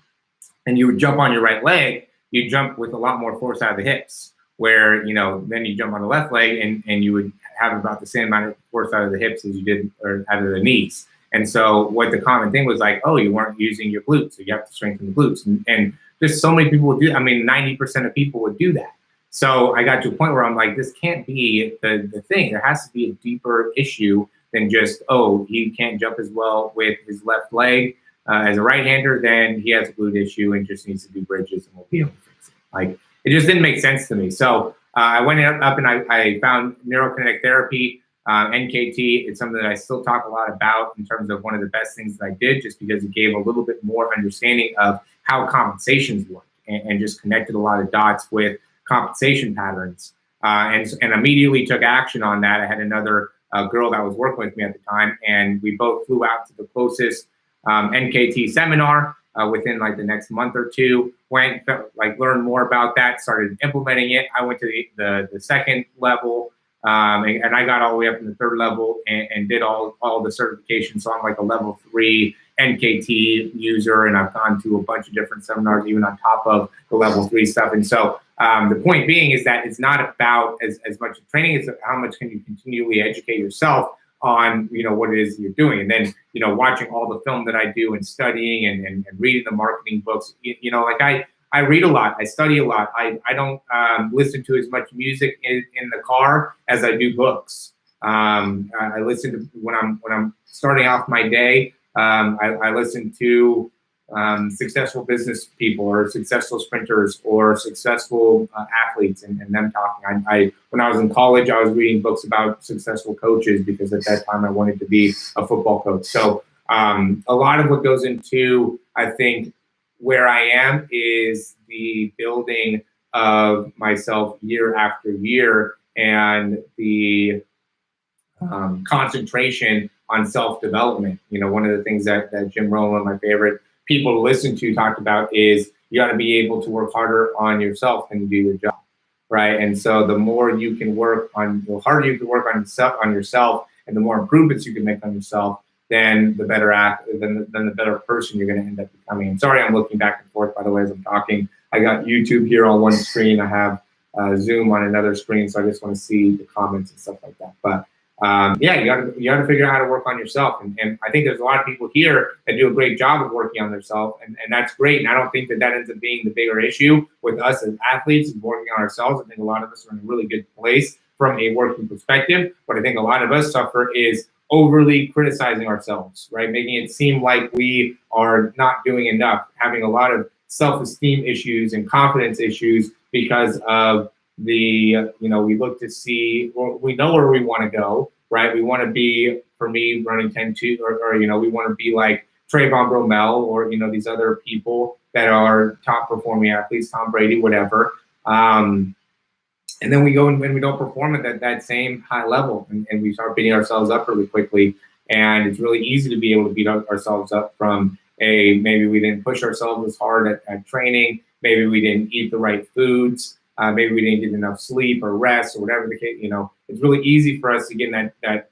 Speaker 1: and you would jump on your right leg, you jump with a lot more force out of the hips. Where then you jump on the left leg and you would have about the same amount of force out of the hips as you did or out of the knees. And so what the common thing was like, oh, you weren't using your glutes, so you have to strengthen the glutes. And just so many people would do. I mean, 90% of people would do that. So I got to a point where I'm like, this can't be the thing. There has to be a deeper issue than just, oh, he can't jump as well with his left leg as a right-hander. Then he has a glute issue and just needs to do bridges and we'll be able to fix it. Like, it just didn't make sense to me. So I went up and I found neurokinetic therapy, NKT. It's something that I still talk a lot about in terms of one of the best things that I did, just because it gave a little bit more understanding of how compensations work and just connected a lot of dots with compensation patterns. And immediately took action on that. I had another girl that was working with me at the time, and we both flew out to the closest NKT seminar within like the next month or two. Went, learned more about that, started implementing it. I went to the second level, and I got all the way up in the third level and did all the certifications. So I'm like a level 3 NKT user, and I've gone to a bunch of different seminars, even on top of the level 3 stuff. And so the point being is that it's not about as much training, it's how much can you continually educate yourself on what it is you're doing. And then watching all the film that I do and studying and reading the marketing books. I read a lot, I study a lot. I don't listen to as much music in the car as I do books. I listen to when I'm starting off my day. I listen to successful business people or successful sprinters or successful athletes and them talking. When I was in college, I was reading books about successful coaches because at that time I wanted to be a football coach. So a lot of what goes into, I think, where I am is the building of myself year after year and the concentration on self-development. One of the things that Jim Rohn, one of my favorite people to listen to, talked about is you got to be able to work harder on yourself than you do your job, right? And so the more you can work on, the harder you can work on yourself, and the more improvements you can make on yourself, then the better then the better person you're going to end up becoming. And sorry, I'm looking back and forth, by the way, as I'm talking. I got YouTube here on one screen. I have Zoom on another screen, so I just want to see the comments and stuff like that. But yeah, you got to figure out how to work on yourself. And I think there's a lot of people here that do a great job of working on themselves, and that's great. And I don't think that ends up being the bigger issue with us as athletes and working on ourselves. I think a lot of us are in a really good place from a working perspective. What I think a lot of us suffer is overly criticizing ourselves, right? Making it seem like we are not doing enough, having a lot of self-esteem issues and confidence issues because of we look to see, we know where we want to go, right? We want to be, for me, running 10-2, or we want to be like Trayvon Bromell or, these other people that are top performing athletes, Tom Brady, whatever. And then we go and we don't perform at that same high level, and we start beating ourselves up really quickly. And it's really easy to be able to beat ourselves up from maybe we didn't push ourselves as hard at training, maybe we didn't eat the right foods, maybe we didn't get enough sleep or rest or whatever the case. It's really easy for us to get in that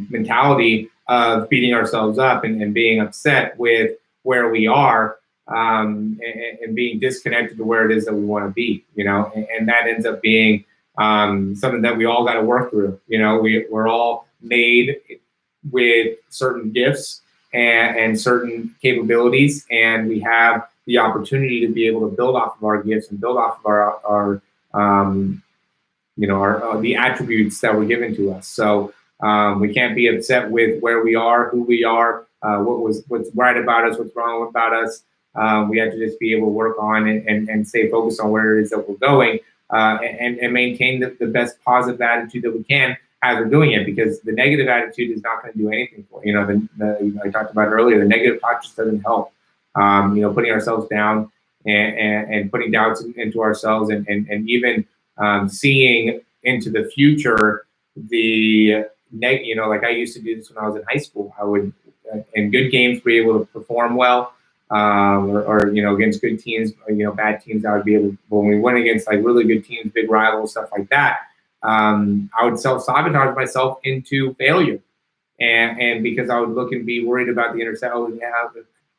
Speaker 1: mentality of beating ourselves up and being upset with where we are. And being disconnected to where it is that we want to be, and that ends up being something that we all got to work through. We're all made with certain gifts and certain capabilities, and we have the opportunity to be able to build off of our gifts and build off of the attributes that were given to us. So we can't be upset with where we are, who we are, what's right about us, what's wrong about us. We have to just be able to work on and stay focused on where it is that we're going, and maintain the best positive attitude that we can as we're doing it, because the negative attitude is not going to do anything for you. I talked about earlier, the negative thought just doesn't help. Putting ourselves down and putting doubts into ourselves and even seeing into the future like I used to do this when I was in high school. I would, in good games, be able to perform well. Or against good teams, bad teams, I would be able to, when we went against like really good teams, big rivals, stuff like that, I would self-sabotage myself into failure. And because I would look and be worried about the intercept, oh, yeah, I'll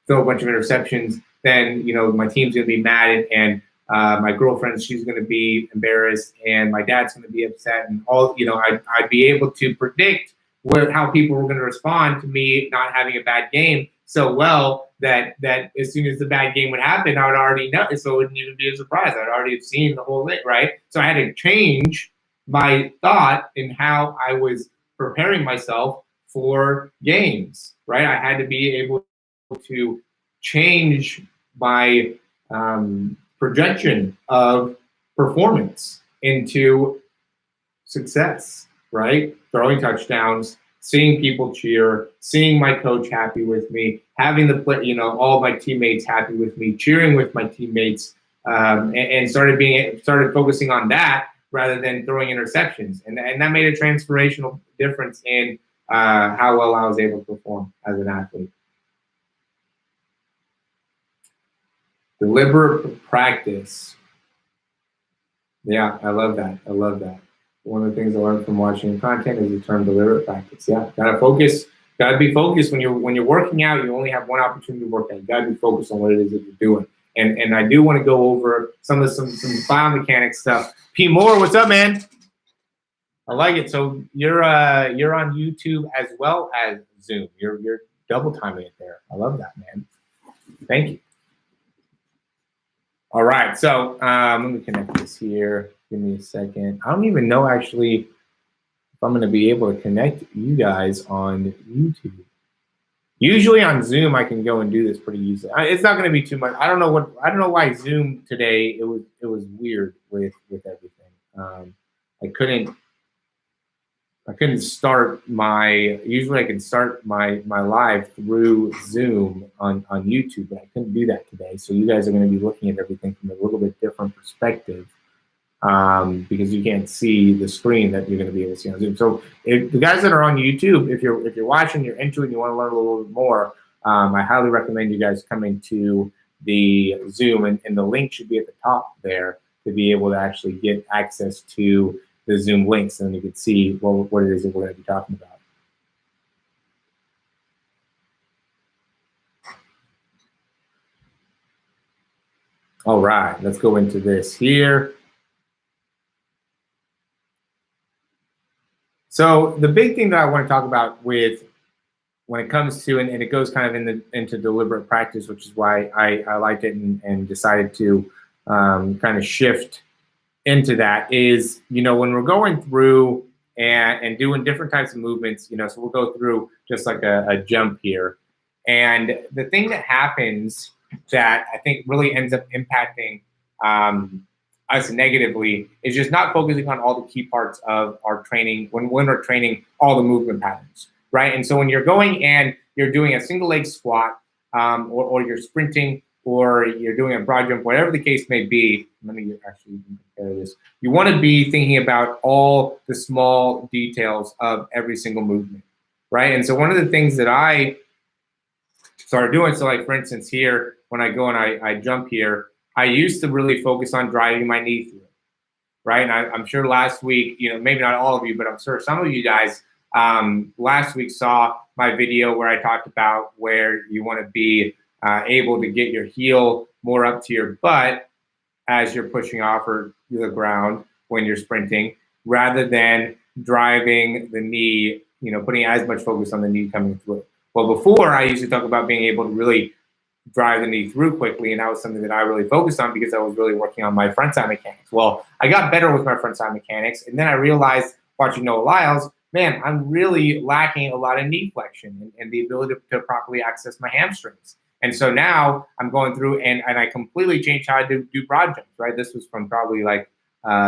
Speaker 1: throw a bunch of interceptions, then, my team's going to be mad, and my girlfriend, she's going to be embarrassed, and my dad's going to be upset, and all, I'd be able to predict how people were going to respond to me not having a bad game so well that as soon as the bad game would happen, I would already know, so it wouldn't even be a surprise. I'd already have seen the whole thing, right? So I had to change my thought in how I was preparing myself for games, right? I had to be able to change my projection of performance into success, right? Throwing touchdowns, seeing people cheer, seeing my coach happy with me, having the play, all my teammates happy with me, cheering with my teammates, and started focusing on that rather than throwing interceptions, and that made a transformational difference in how well I was able to perform as an athlete. Deliberate practice. Yeah, I love that. I love that. One of the things I learned from watching content is the term deliberate practice. Yeah, gotta focus. Gotta be focused when you're working out. You only have one opportunity to work out. You gotta be focused on what it is that you're doing. And I do want to go over some biomechanics stuff. P Moore, what's up, man? I like it. So you're on YouTube as well as Zoom. You're double timing it there. I love that, man. Thank you. All right, so let me connect this here. Give me a second. I don't even know actually if I'm going to be able to connect you guys on YouTube. Usually on Zoom, I can go and do this pretty easily. It's not going to be too much. I don't know why Zoom today. It was weird with everything. I couldn't start usually I can start my live through Zoom on YouTube, but I couldn't do that today. So you guys are going to be looking at everything from a little bit different perspective because you can't see the screen that you're going to be able to see on Zoom. So if the guys that are on YouTube, if you're watching, you're into it, and you want to learn a little bit more, I highly recommend you guys coming to the Zoom, and the link should be at the top there to be able to actually get access to the Zoom links, and you can see what it is that we're going to be talking about. All right, let's go into this here. So the big thing that I want to talk about when it comes to, and it goes kind of into deliberate practice, which is why I liked it and decided to kind of shift into that, is, when we're going through and doing different types of movements, so we'll go through just like a jump here. And the thing that happens that I think really ends up impacting us negatively is just not focusing on all the key parts of our training when we're training all the movement patterns, right? And so when you're going and you're doing a single leg squat or you're sprinting or you're doing a broad jump, whatever the case may be, let me actually compare this. You want to be thinking about all the small details of every single movement, right? And so one of the things that I started doing, so like for instance here, when I go and I jump here, I used to really focus on driving my knee through, right? And I'm sure last week, maybe not all of you, but I'm sure some of you guys last week saw my video where I talked about where you want to be able to get your heel more up to your butt as you're pushing off or the ground when you're sprinting, rather than driving the knee, putting as much focus on the knee coming through. Well, before I used to talk about being able to really drive the knee through quickly, and that was something that I really focused on because I was really working on my frontside mechanics. Well, I got better with my frontside mechanics, and then I realized watching Noah Lyles, man, I'm really lacking a lot of knee flexion and the ability to properly access my hamstrings. And so now I'm going through and I completely changed how I do broad jumps, right? This was from probably like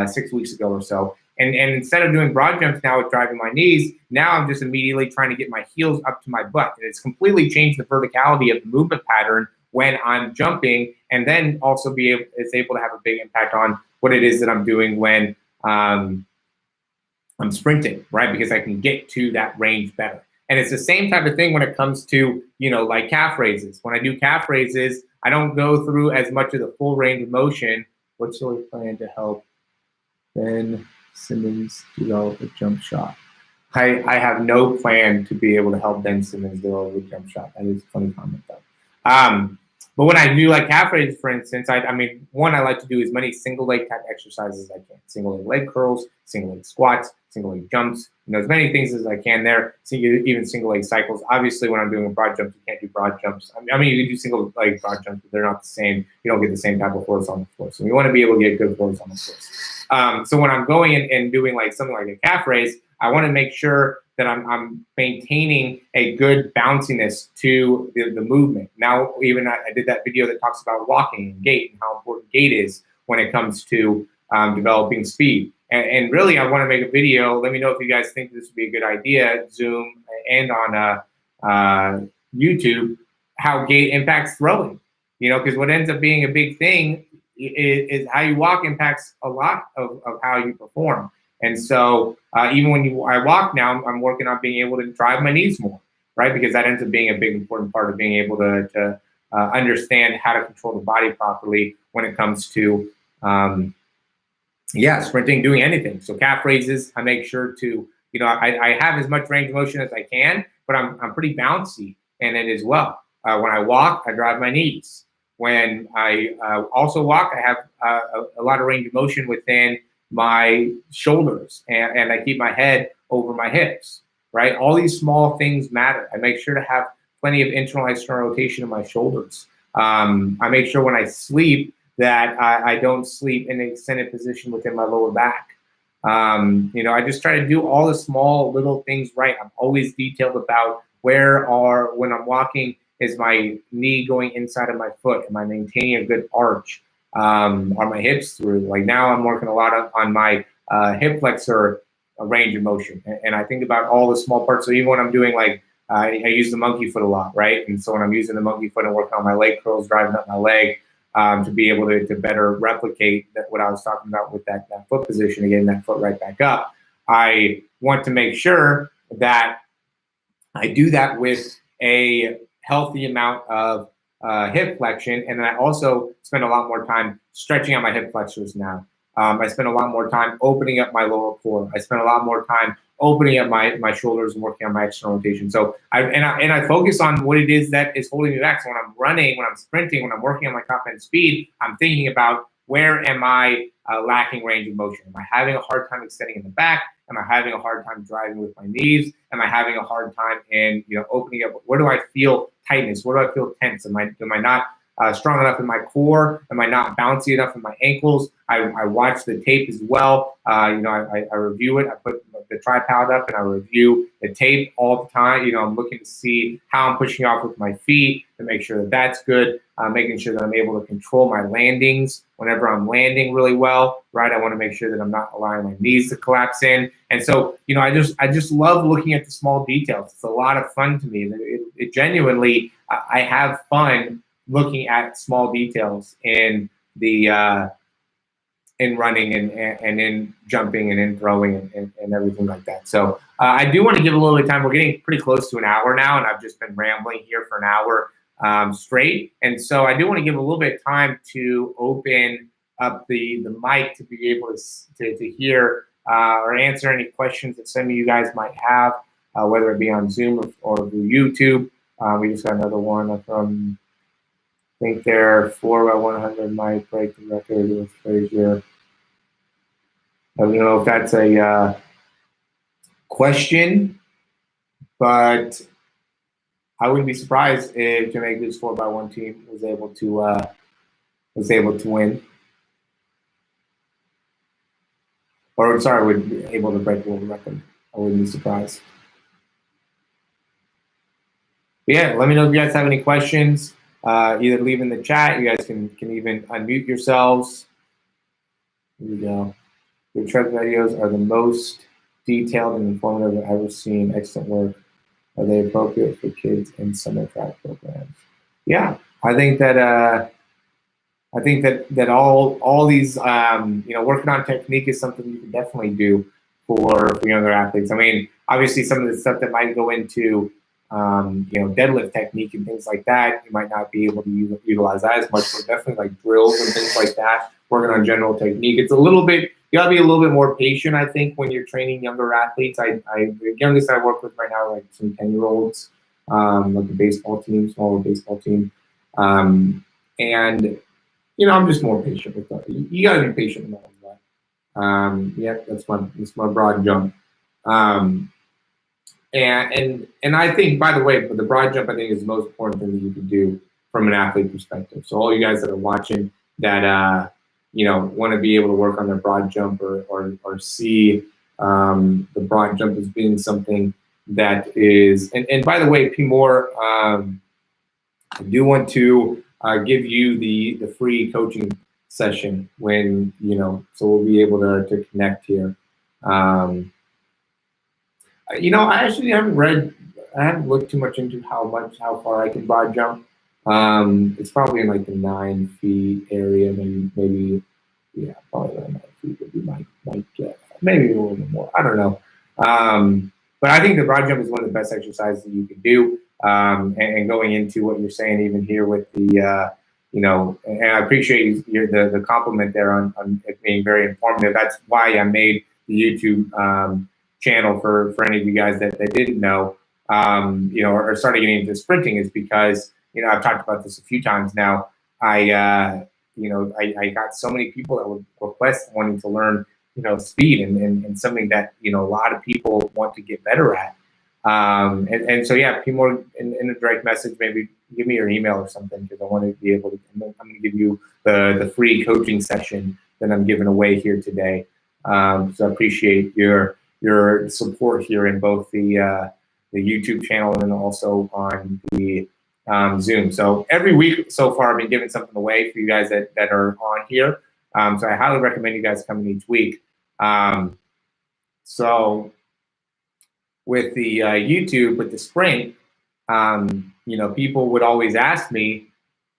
Speaker 1: 6 weeks ago or so. And instead of doing broad jumps now with driving my knees, now I'm just immediately trying to get my heels up to my butt. And it's completely changed the verticality of the movement pattern when I'm jumping, and then also it's able to have a big impact on what it is that I'm doing when I'm sprinting, right? Because I can get to that range better. And it's the same type of thing when it comes to, like calf raises. When I do calf raises, I don't go through as much of the full range of motion. What's your plan to help Ben Simmons develop a jump shot? I have no plan to be able to help Ben Simmons develop a jump shot. That is a funny comment though. But when I do like calf raises, for instance, I mean, one, I like to do as many single leg type exercises as I can. Single leg curls, single leg squats, single leg jumps, as many things as I can there. So even single leg cycles. Obviously, when I'm doing a broad jump, you can't do broad jumps. I mean, you can do single leg broad jumps, but they're not the same. You don't get the same type of force on the floor. So you want to be able to get good force on the floor. So when I'm going in and doing like something like a calf raise, I want to make sure that I'm maintaining a good bounciness to the movement. Now, even I did that video that talks about walking and gait and how important gait is when it comes to developing speed. And really, I want to make a video. Let me know if you guys think this would be a good idea, Zoom and on YouTube, how gait impacts throwing. Because what ends up being a big thing is how you walk impacts a lot of how you perform. And so even when I walk now, I'm working on being able to drive my knees more, right? Because that ends up being a big important part of being able to understand how to control the body properly when it comes to, sprinting, doing anything. So calf raises, I make sure to, I have as much range of motion as I can, but I'm pretty bouncy in it as well. When I walk, I drive my knees. When I also walk, I have a lot of range of motion within my shoulders, and I keep my head over my hips, right? All these small things matter. I make sure to have plenty of internal external rotation in my shoulders. I make sure when I sleep that I don't sleep in an extended position within my lower back. I just try to do all the small little things right. I'm always detailed about when I'm walking, is my knee going inside of my foot? Am I maintaining a good arch? Are my hips through? Like now I'm working a lot on my hip flexor range of motion. And I think about all the small parts. So even when I'm doing I use the monkey foot a lot, right? And so when I'm using the monkey foot and working on my leg curls, driving up my leg to be able to better replicate what I was talking about with that foot position, and getting that foot right back up, I want to make sure that I do that with a healthy amount of hip flexion, and then I also spend a lot more time stretching out my hip flexors now. I spend a lot more time opening up my lower core. I spend a lot more time opening up my shoulders and working on my external rotation. So I focus on what it is that is holding me back. So when I'm running, when I'm sprinting, when I'm working on my top end speed, I'm thinking about, where am I lacking range of motion? Am I having a hard time extending in the back? Am I having a hard time driving with my knees? Am I having a hard time in opening up? Where do I feel tightness? Where do I feel tense? Am I not strong enough in my core? Am I not bouncy enough in my ankles? I watch the tape as well. I review it. I put the tripod up and I review the tape all the time. I'm looking to see how I'm pushing off with my feet to make sure that that's good. Making sure that I'm able to control my landings whenever I'm landing really well, right? I want to make sure that I'm not allowing my knees to collapse in. And so, I just love looking at the small details. It's a lot of fun to me. It genuinely, I have fun looking at small details in the in running and in jumping and in throwing and everything like that. So I do want to give a little bit of time. We're getting pretty close to an hour now, and I've just been rambling here for an hour straight. And so I do want to give a little bit of time to open up the mic to be able to hear or answer any questions that some of you guys might have, whether it be on Zoom or through YouTube. We just got another one from, I think their 4x100 might break the record with Frazier. I don't know if that's a question, but I wouldn't be surprised if Jamaica's 4x1 team was able to win, or sorry, would be able to break the world record. I wouldn't be surprised. But yeah, let me know if you guys have any questions. Either leave in the chat. You guys can even unmute yourselves. Here we go. Your truck videos are the most detailed and informative I've ever seen. Excellent work. Are they appropriate for kids in summer track programs? Yeah, I think that all these working on technique is something you can definitely do for younger athletes. I mean, obviously some of the stuff that might go into deadlift technique and things like that, you might not be able to utilize that as much, but definitely like drills and things like that, working on general technique. It's a little bit you gotta be a little bit more patient, I think, when you're training younger athletes. The youngest I work with right now, like some 10-year-olds, like a baseball team, smaller baseball team. And, you know, I'm just more patient with that. You gotta be patient with that. Yeah, that's my broad jump. And I think, by the way, the broad jump, I think, is the most important thing that you can do from an athlete perspective. So all you guys that are watching that, you know, want to be able to work on their broad jump or see the broad jump as being something that is, and by the way, P. Moore, I do want to give you the free coaching session when, you know, so we'll be able to connect here. You know, I actually I haven't looked too much into how far I can broad jump. It's probably in like the 9 feet area, maybe, yeah, probably around 9 feet would be my guess. Maybe a little bit more, I don't know. But I think the broad jump is one of the best exercises that you can do. And going into what you're saying, even here with the, you know, and I appreciate the compliment there on it being very informative. That's why I made the YouTube channel for any of you guys that didn't know, you know, or started getting into sprinting, is because, you know, I've talked about this a few times now. You know, I got so many people that would request wanting to learn, you know, speed and something that, you know, a lot of people want to get better at. And so, yeah, P. Moore, in a direct message, maybe give me your email or something, because I want to be able to, I'm going to give you the free coaching session that I'm giving away here today. So I appreciate your support here in both the YouTube channel and also on the Zoom. So every week so far, I've been giving something away for you guys that are on here. So I highly recommend you guys coming each week. So with the YouTube, with the sprint, you know, people would always ask me,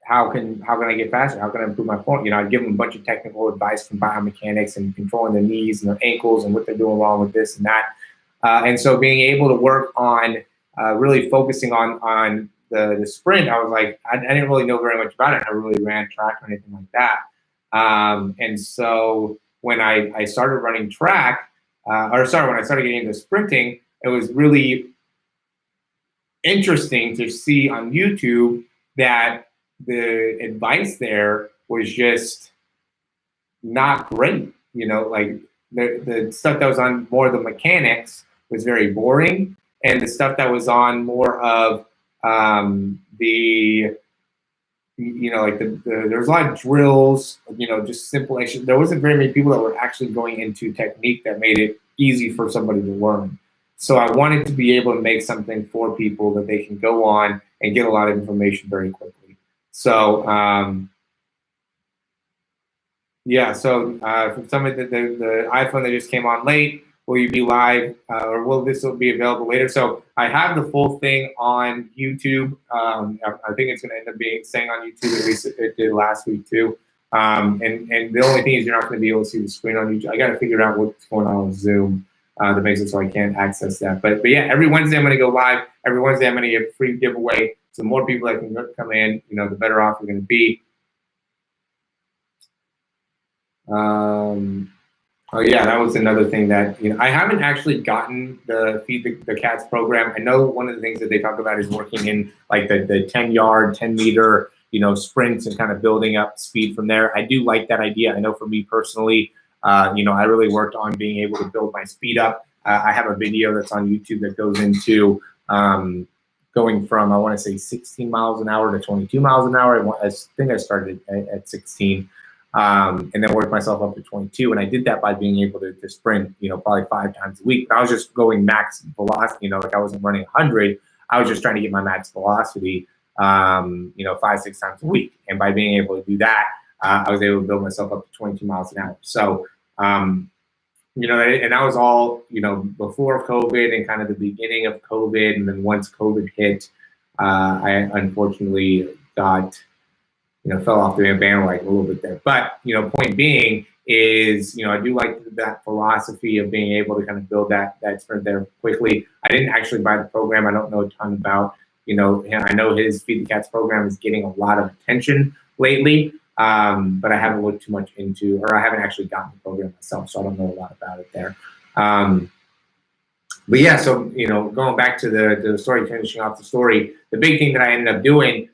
Speaker 1: how can I get faster? How can I improve my form? You know, I'd give them a bunch of technical advice from biomechanics and controlling their knees and their ankles and what they're doing wrong with this and that. And so being able to work on really focusing on the sprint, I was like, I didn't really know very much about it. I never really ran track or anything like that. And so when I started running track, when I started getting into sprinting, it was really interesting to see on YouTube that the advice there was just not great. You know, like the stuff that was on more of the mechanics was very boring, and the stuff that was on more of the, you know, like there was a lot of drills, you know, just simple action. There wasn't very many people that were actually going into technique that made it easy for somebody to learn. So I wanted to be able to make something for people that they can go on and get a lot of information very quickly. So yeah, so for some of the iPhone that just came on late, will you be live, or will this be available later? So I have the full thing on YouTube. I think it's going to end up staying on YouTube, at least it did last week too. And the only thing is you're not going to be able to see the screen on YouTube. I got to figure out what's going on with Zoom that makes it so I can't access that. But yeah, every Wednesday I'm going to go live. Every Wednesday I'm going to give a free giveaway. So the more people that can come in, you know, the better off we're going to be. Oh yeah, that was another thing that, you know, I haven't actually gotten the Feed the Cats program. I know one of the things that they talk about is working in like the 10-yard, 10-meter, you know, sprints and kind of building up speed from there. I do like that idea. I know for me personally, you know, I really worked on being able to build my speed up. I have a video that's on YouTube that goes into going from, I want to say 16 miles an hour to 22 miles an hour. I think I started at 16. And then worked myself up to 22, and I did that by being able to sprint, you know, probably 5 times a week. But I was just going max velocity, you know, like I wasn't running 100. I was just trying to get my max velocity, you know, 5-6 times a week. And by being able to do that, I was able to build myself up to 22 miles an hour. So, you know, and that was all, you know, before COVID and kind of the beginning of COVID. And then once COVID hit, I unfortunately got, you know, fell off the bandwagon a little bit there. But, you know, point being is, you know, I do like that philosophy of being able to kind of build that sprint there quickly. I didn't actually buy the program. I don't know a ton about, you know, I know his Feed the Cats program is getting a lot of attention lately. but I haven't looked too much into, or I haven't actually gotten the program myself, so I don't know a lot about it there. But yeah, so going back to the story, finishing off the story, the big thing that I ended up doing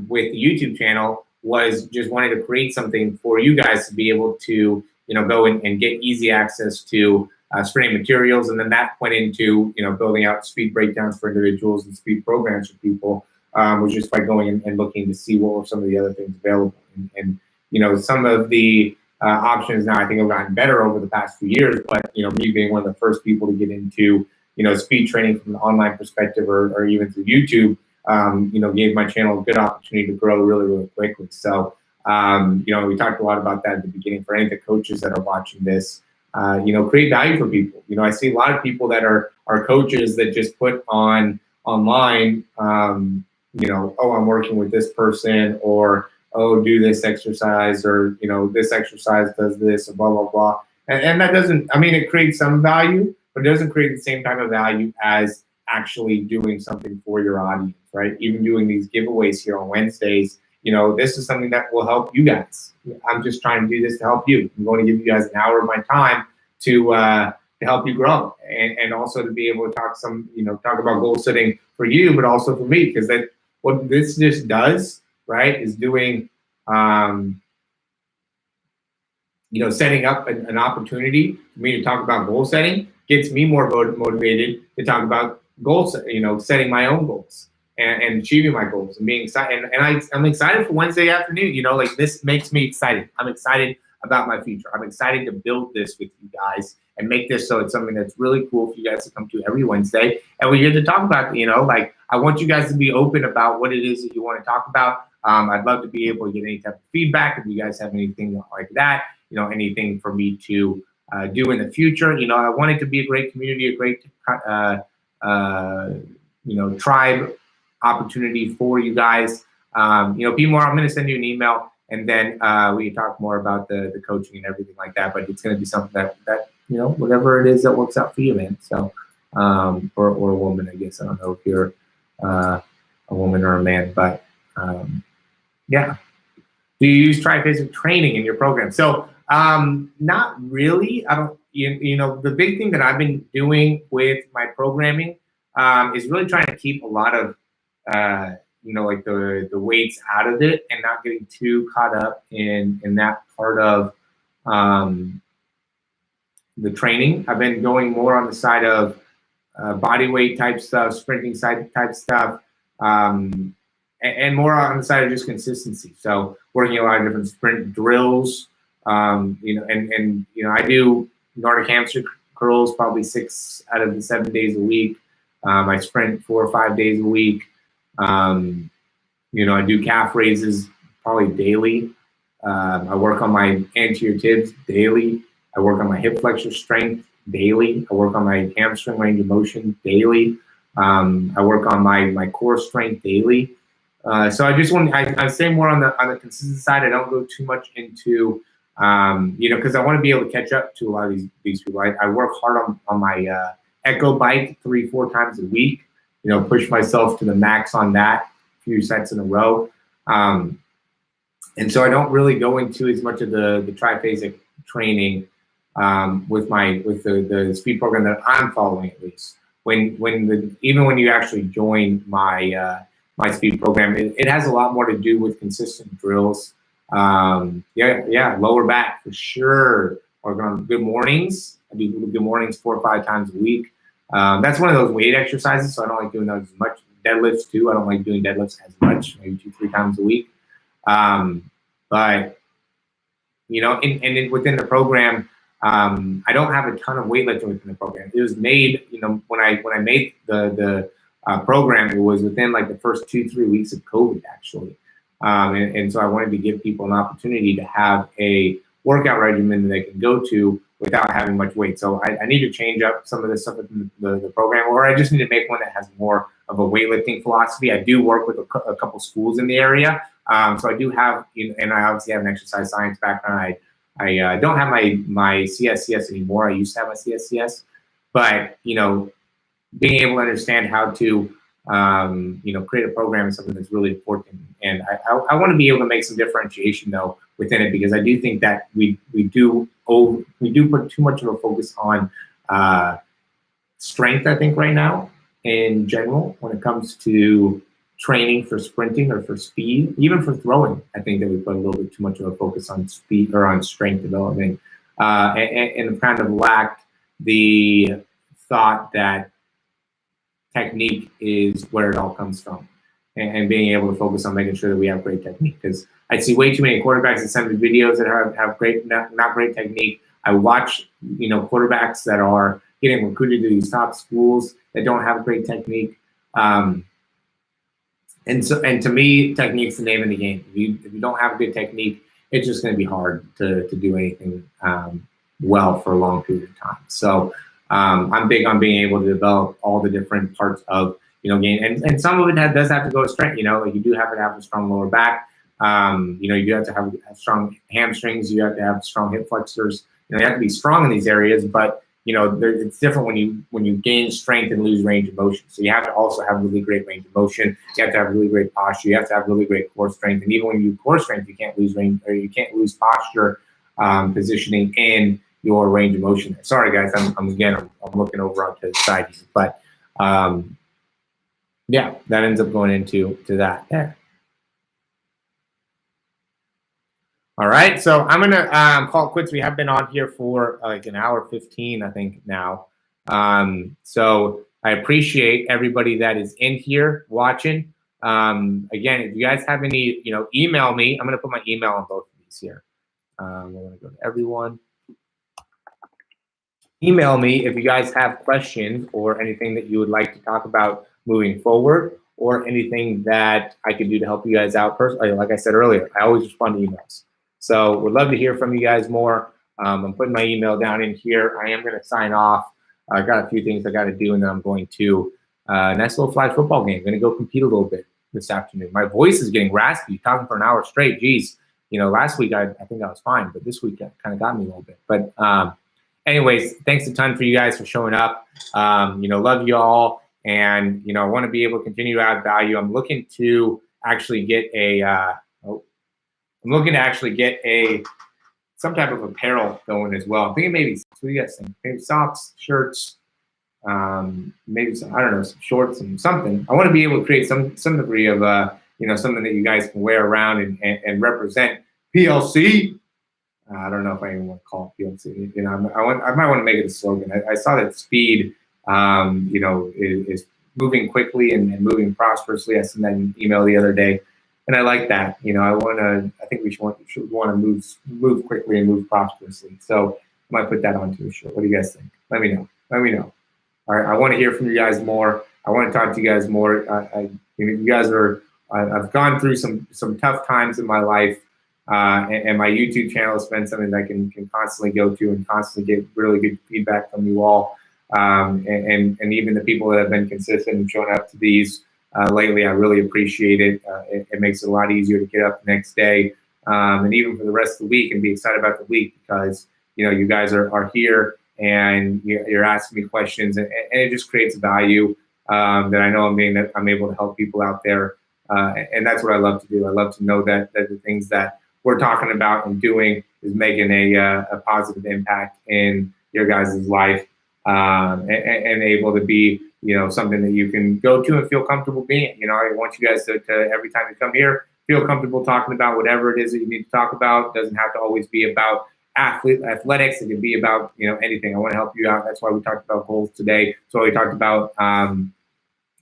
Speaker 1: with the YouTube channel was just wanting to create something for you guys to be able to go and get easy access to sprinting materials, and then that went into building out speed breakdowns for individuals and speed programs for people, was just by going and looking to see what were some of the other things available, and some of the options now I think have gotten better over the past few years, but me being one of the first people to get into speed training from an online perspective, or even through YouTube, gave my channel a good opportunity to grow really, really quickly. So we talked a lot about that at the beginning. For any of the coaches that are watching this, create value for people. I see a lot of people that are coaches that just put on online, oh, I'm working with this person, or oh, do this exercise, or this exercise does this, or blah blah blah. And that doesn't. I mean, it creates some value, but it doesn't create the same type of value as actually doing something for your audience, right? Even doing these giveaways here on Wednesdays. This is something that will help you guys. I'm just trying to do this to help you. I'm going to give you guys an hour of my time to help you grow, and also to be able to talk about goal setting for you, but also for me, because that what this just does, right, is doing, setting up an opportunity for me to talk about goal setting gets me more motivated to talk about goals, setting my own goals and achieving my goals and being excited. And I'm excited for Wednesday afternoon. Like, this makes me excited. I'm excited about my future. I'm excited to build this with you guys and make this so it's something that's really cool for you guys to come to every Wednesday. And we're here to talk about, like, I want you guys to be open about what it is that you want to talk about. I'd love to be able to get any type of feedback if you guys have anything like that, anything for me to do in the future. I want it to be a great community, a great, tribe opportunity for you guys. Be more, I'm going to send you an email, and then we can talk more about the coaching and everything like that. But it's going to be something that whatever it is that works out for you, man. So, or a woman, I guess. I don't know if you're a woman or a man, but yeah. Do you use triphasic training in your program? So, not really. I don't. The big thing that I've been doing with my programming is really trying to keep a lot of like the weights out of it, and not getting too caught up in that part of the training. I've been going more on the side of body weight type stuff, sprinting side type stuff, and more on the side of just consistency. So working a lot of different sprint drills, and I do Nordic hamstring curls probably 6 out of the 7 days a week. I sprint 4 or 5 days a week. I do calf raises probably daily. I work on my anterior tibs daily. I work on my hip flexor strength daily. I work on my hamstring range of motion daily. I work on my core strength daily. So I just I say more on the consistent side. I don't go too much into, because I want to be able to catch up to a lot of these people. I work hard on my Echo bike 3-4 times a week. Push myself to the max on that, a few sets in a row. And so I don't really go into as much of the triphasic training with the speed program that I'm following, at least. Even when you actually join my my speed program, it has a lot more to do with consistent drills. Lower back for sure. Working on good mornings. I do good mornings 4 or 5 times a week. That's one of those weight exercises, so I don't like doing those as much. Deadlifts too. I don't like doing deadlifts as much, maybe 2-3 times a week. But within the program, I don't have a ton of weightlifting within the program. It was made, when I made the program, it was within like the first 2-3 weeks of COVID, actually. And so I wanted to give people an opportunity to have a workout regimen that they can go to without having much weight. So I need to change up some of this stuff in the program, or I just need to make one that has more of a weightlifting philosophy. I do work with a couple schools in the area. So I do have, and I obviously have an exercise science background. I don't have my CSCS anymore. I used to have my CSCS, but being able to understand how to create a program is something that's really important. And I want to be able to make some differentiation though within it, because I do think that we do put too much of a focus on strength, I think, right now in general when it comes to training for sprinting or for speed, even for throwing. I think that we put a little bit too much of a focus on speed or on strength development, and kind of lacked the thought that technique is where it all comes from, and being able to focus on making sure that we have great technique. Because I see way too many quarterbacks that send me videos that have great, not great technique. I watch, quarterbacks that are getting recruited to these top schools that don't have great technique. And to me, technique's the name of the game. If you don't have good technique, it's just going to be hard to do anything well for a long period of time. So I'm big on being able to develop all the different parts of game, and some of it does have to go to strength. Like you do have to have a strong lower back. You do have to have strong hamstrings. You have to have strong hip flexors. You have to be strong in these areas, but it's different when you gain strength and lose range of motion. So you have to also have really great range of motion. You have to have really great posture. You have to have really great core strength. And even when you do core strength, you can't lose range, or you can't lose posture, positioning, and your range of motion. Sorry, guys, I'm looking over onto the side here, but yeah, that ends up going into that there. All right, so I'm gonna call it quits. We have been on here for like an hour 15, I think now. So I appreciate everybody that is in here watching. Again, if you guys have any, email me. I'm gonna put my email on both of these here. I'm gonna go to everyone. Email me if you guys have questions or anything that you would like to talk about moving forward, or anything that I could do to help you guys out personally. Like I said earlier, I always respond to emails. So we'd love to hear from you guys more. I'm putting my email down in here. I am going to sign off. I got a few things I got to do, and then I'm going to nice little flag football game. I'm going to go compete a little bit this afternoon. My voice is getting raspy, talking for an hour straight. Geez, last week I think I was fine, but this week it kind of got me a little bit. But anyways, thanks a ton for you guys for showing up. Love you all, and I want to be able to continue to add value. I'm looking to actually get some type of apparel going as well. I'm thinking maybe, what do you guys think? Maybe socks, shirts, maybe some, I don't know, some shorts and something. I want to be able to create some degree of something that you guys can wear around and represent PLC. I don't know if I even want to call it PLC. I might want to make it a slogan. I saw that speed, is moving quickly and moving prosperously. I sent that an email the other day. And I like that. I think we should want to move quickly and move prosperously. So I might put that onto a shirt. What do you guys think? Let me know. All right. I want to hear from you guys more. I want to talk to you guys more. You guys are. I've gone through some tough times in my life, and my YouTube channel has been something that I can constantly go to and constantly get really good feedback from you all, and even the people that have been consistent and showing up to these. Lately, I really appreciate it. It makes it a lot easier to get up the next day, and even for the rest of the week, and be excited about the week, because you guys are here and you're asking me questions, and it just creates value that I know I'm able to help people out there, and that's what I love to do. I love to know that the things that we're talking about and doing is making a positive impact in your guys' life, and able to be something that you can go to and feel comfortable being. I want you guys to every time you come here, feel comfortable talking about whatever it is that you need to talk about. It doesn't have to always be about athletics. It can be about anything. I want to help you out. That's why we talked about goals today. So we talked about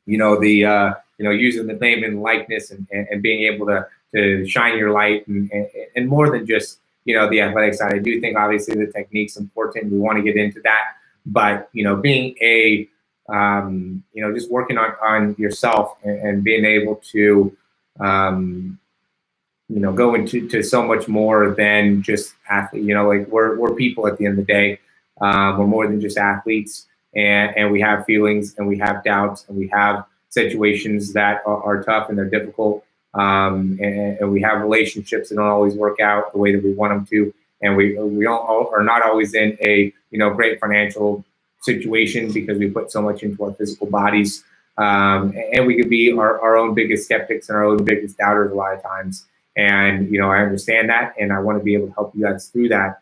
Speaker 1: using the name and likeness and being able to shine your light and more than just the athletic side. I do think obviously the technique's important. We want to get into that, but being a just working on yourself and being able to, go into so much more than just athlete. Like we're people at the end of the day. We're more than just athletes, and we have feelings, and we have doubts, and we have situations that are tough and they're difficult. And we have relationships that don't always work out the way that we want them to, and we all are not always in a great financial situation because we put so much into our physical bodies. And we could be our own biggest skeptics and our own biggest doubters a lot of times. And, I understand that, and I want to be able to help you guys through that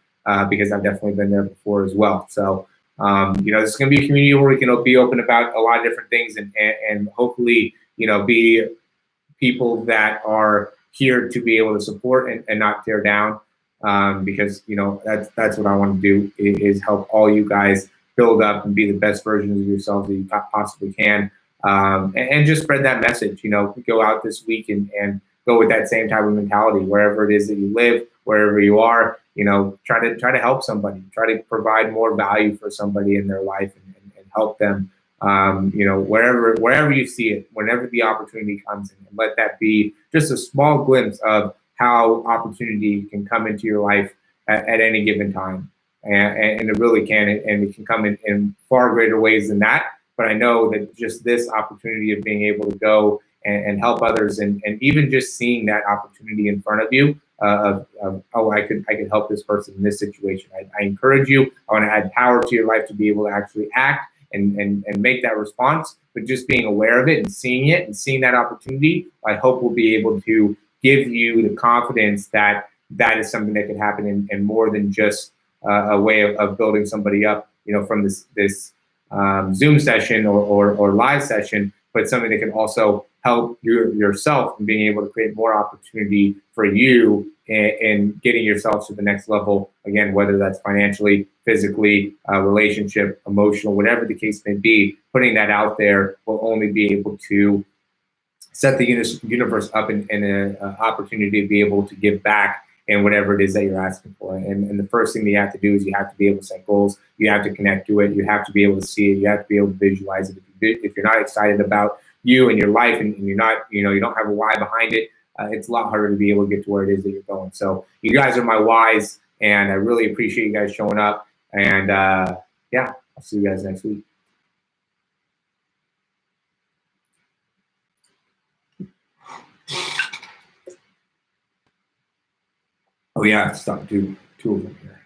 Speaker 1: because I've definitely been there before as well. So, this is going to be a community where we can be open about a lot of different things and hopefully, be people that are here to be able to support and not tear down. Because, that's what I want to do is help all you guys build up and be the best versions of yourselves that you possibly can. And just spread that message, go out this week and go with that same type of mentality wherever it is that you live, wherever you are, try to help somebody, try to provide more value for somebody in their life and help them, wherever you see it, whenever the opportunity comes in, and let that be just a small glimpse of how opportunity can come into your life at any given time. And it really can, and it can come in far greater ways than that. But I know that just this opportunity of being able to go and help others, and even just seeing that opportunity in front of you, I could help this person in this situation. I encourage you. I want to add power to your life to be able to actually act and make that response. But just being aware of it and seeing that opportunity, I hope will be able to give you the confidence that that is something that could happen, and more than just a way of building somebody up, from this Zoom session or live session, but something that can also help yourself in being able to create more opportunity for you and getting yourself to the next level. Again, whether that's financially, physically, relationship, emotional, whatever the case may be, putting that out there will only be able to set the universe up in an opportunity to be able to give back and whatever it is that you're asking for. And the first thing that you have to do is you have to be able to set goals. You have to connect to it. You have to be able to see it. You have to be able to visualize it. If you're not excited about you and your life, and you're not, you don't have a why behind it, it's a lot harder to be able to get to where it is that you're going. So you guys are my whys, and I really appreciate you guys showing up. And yeah, I'll see you guys next week. Oh yeah, stop, two of them here.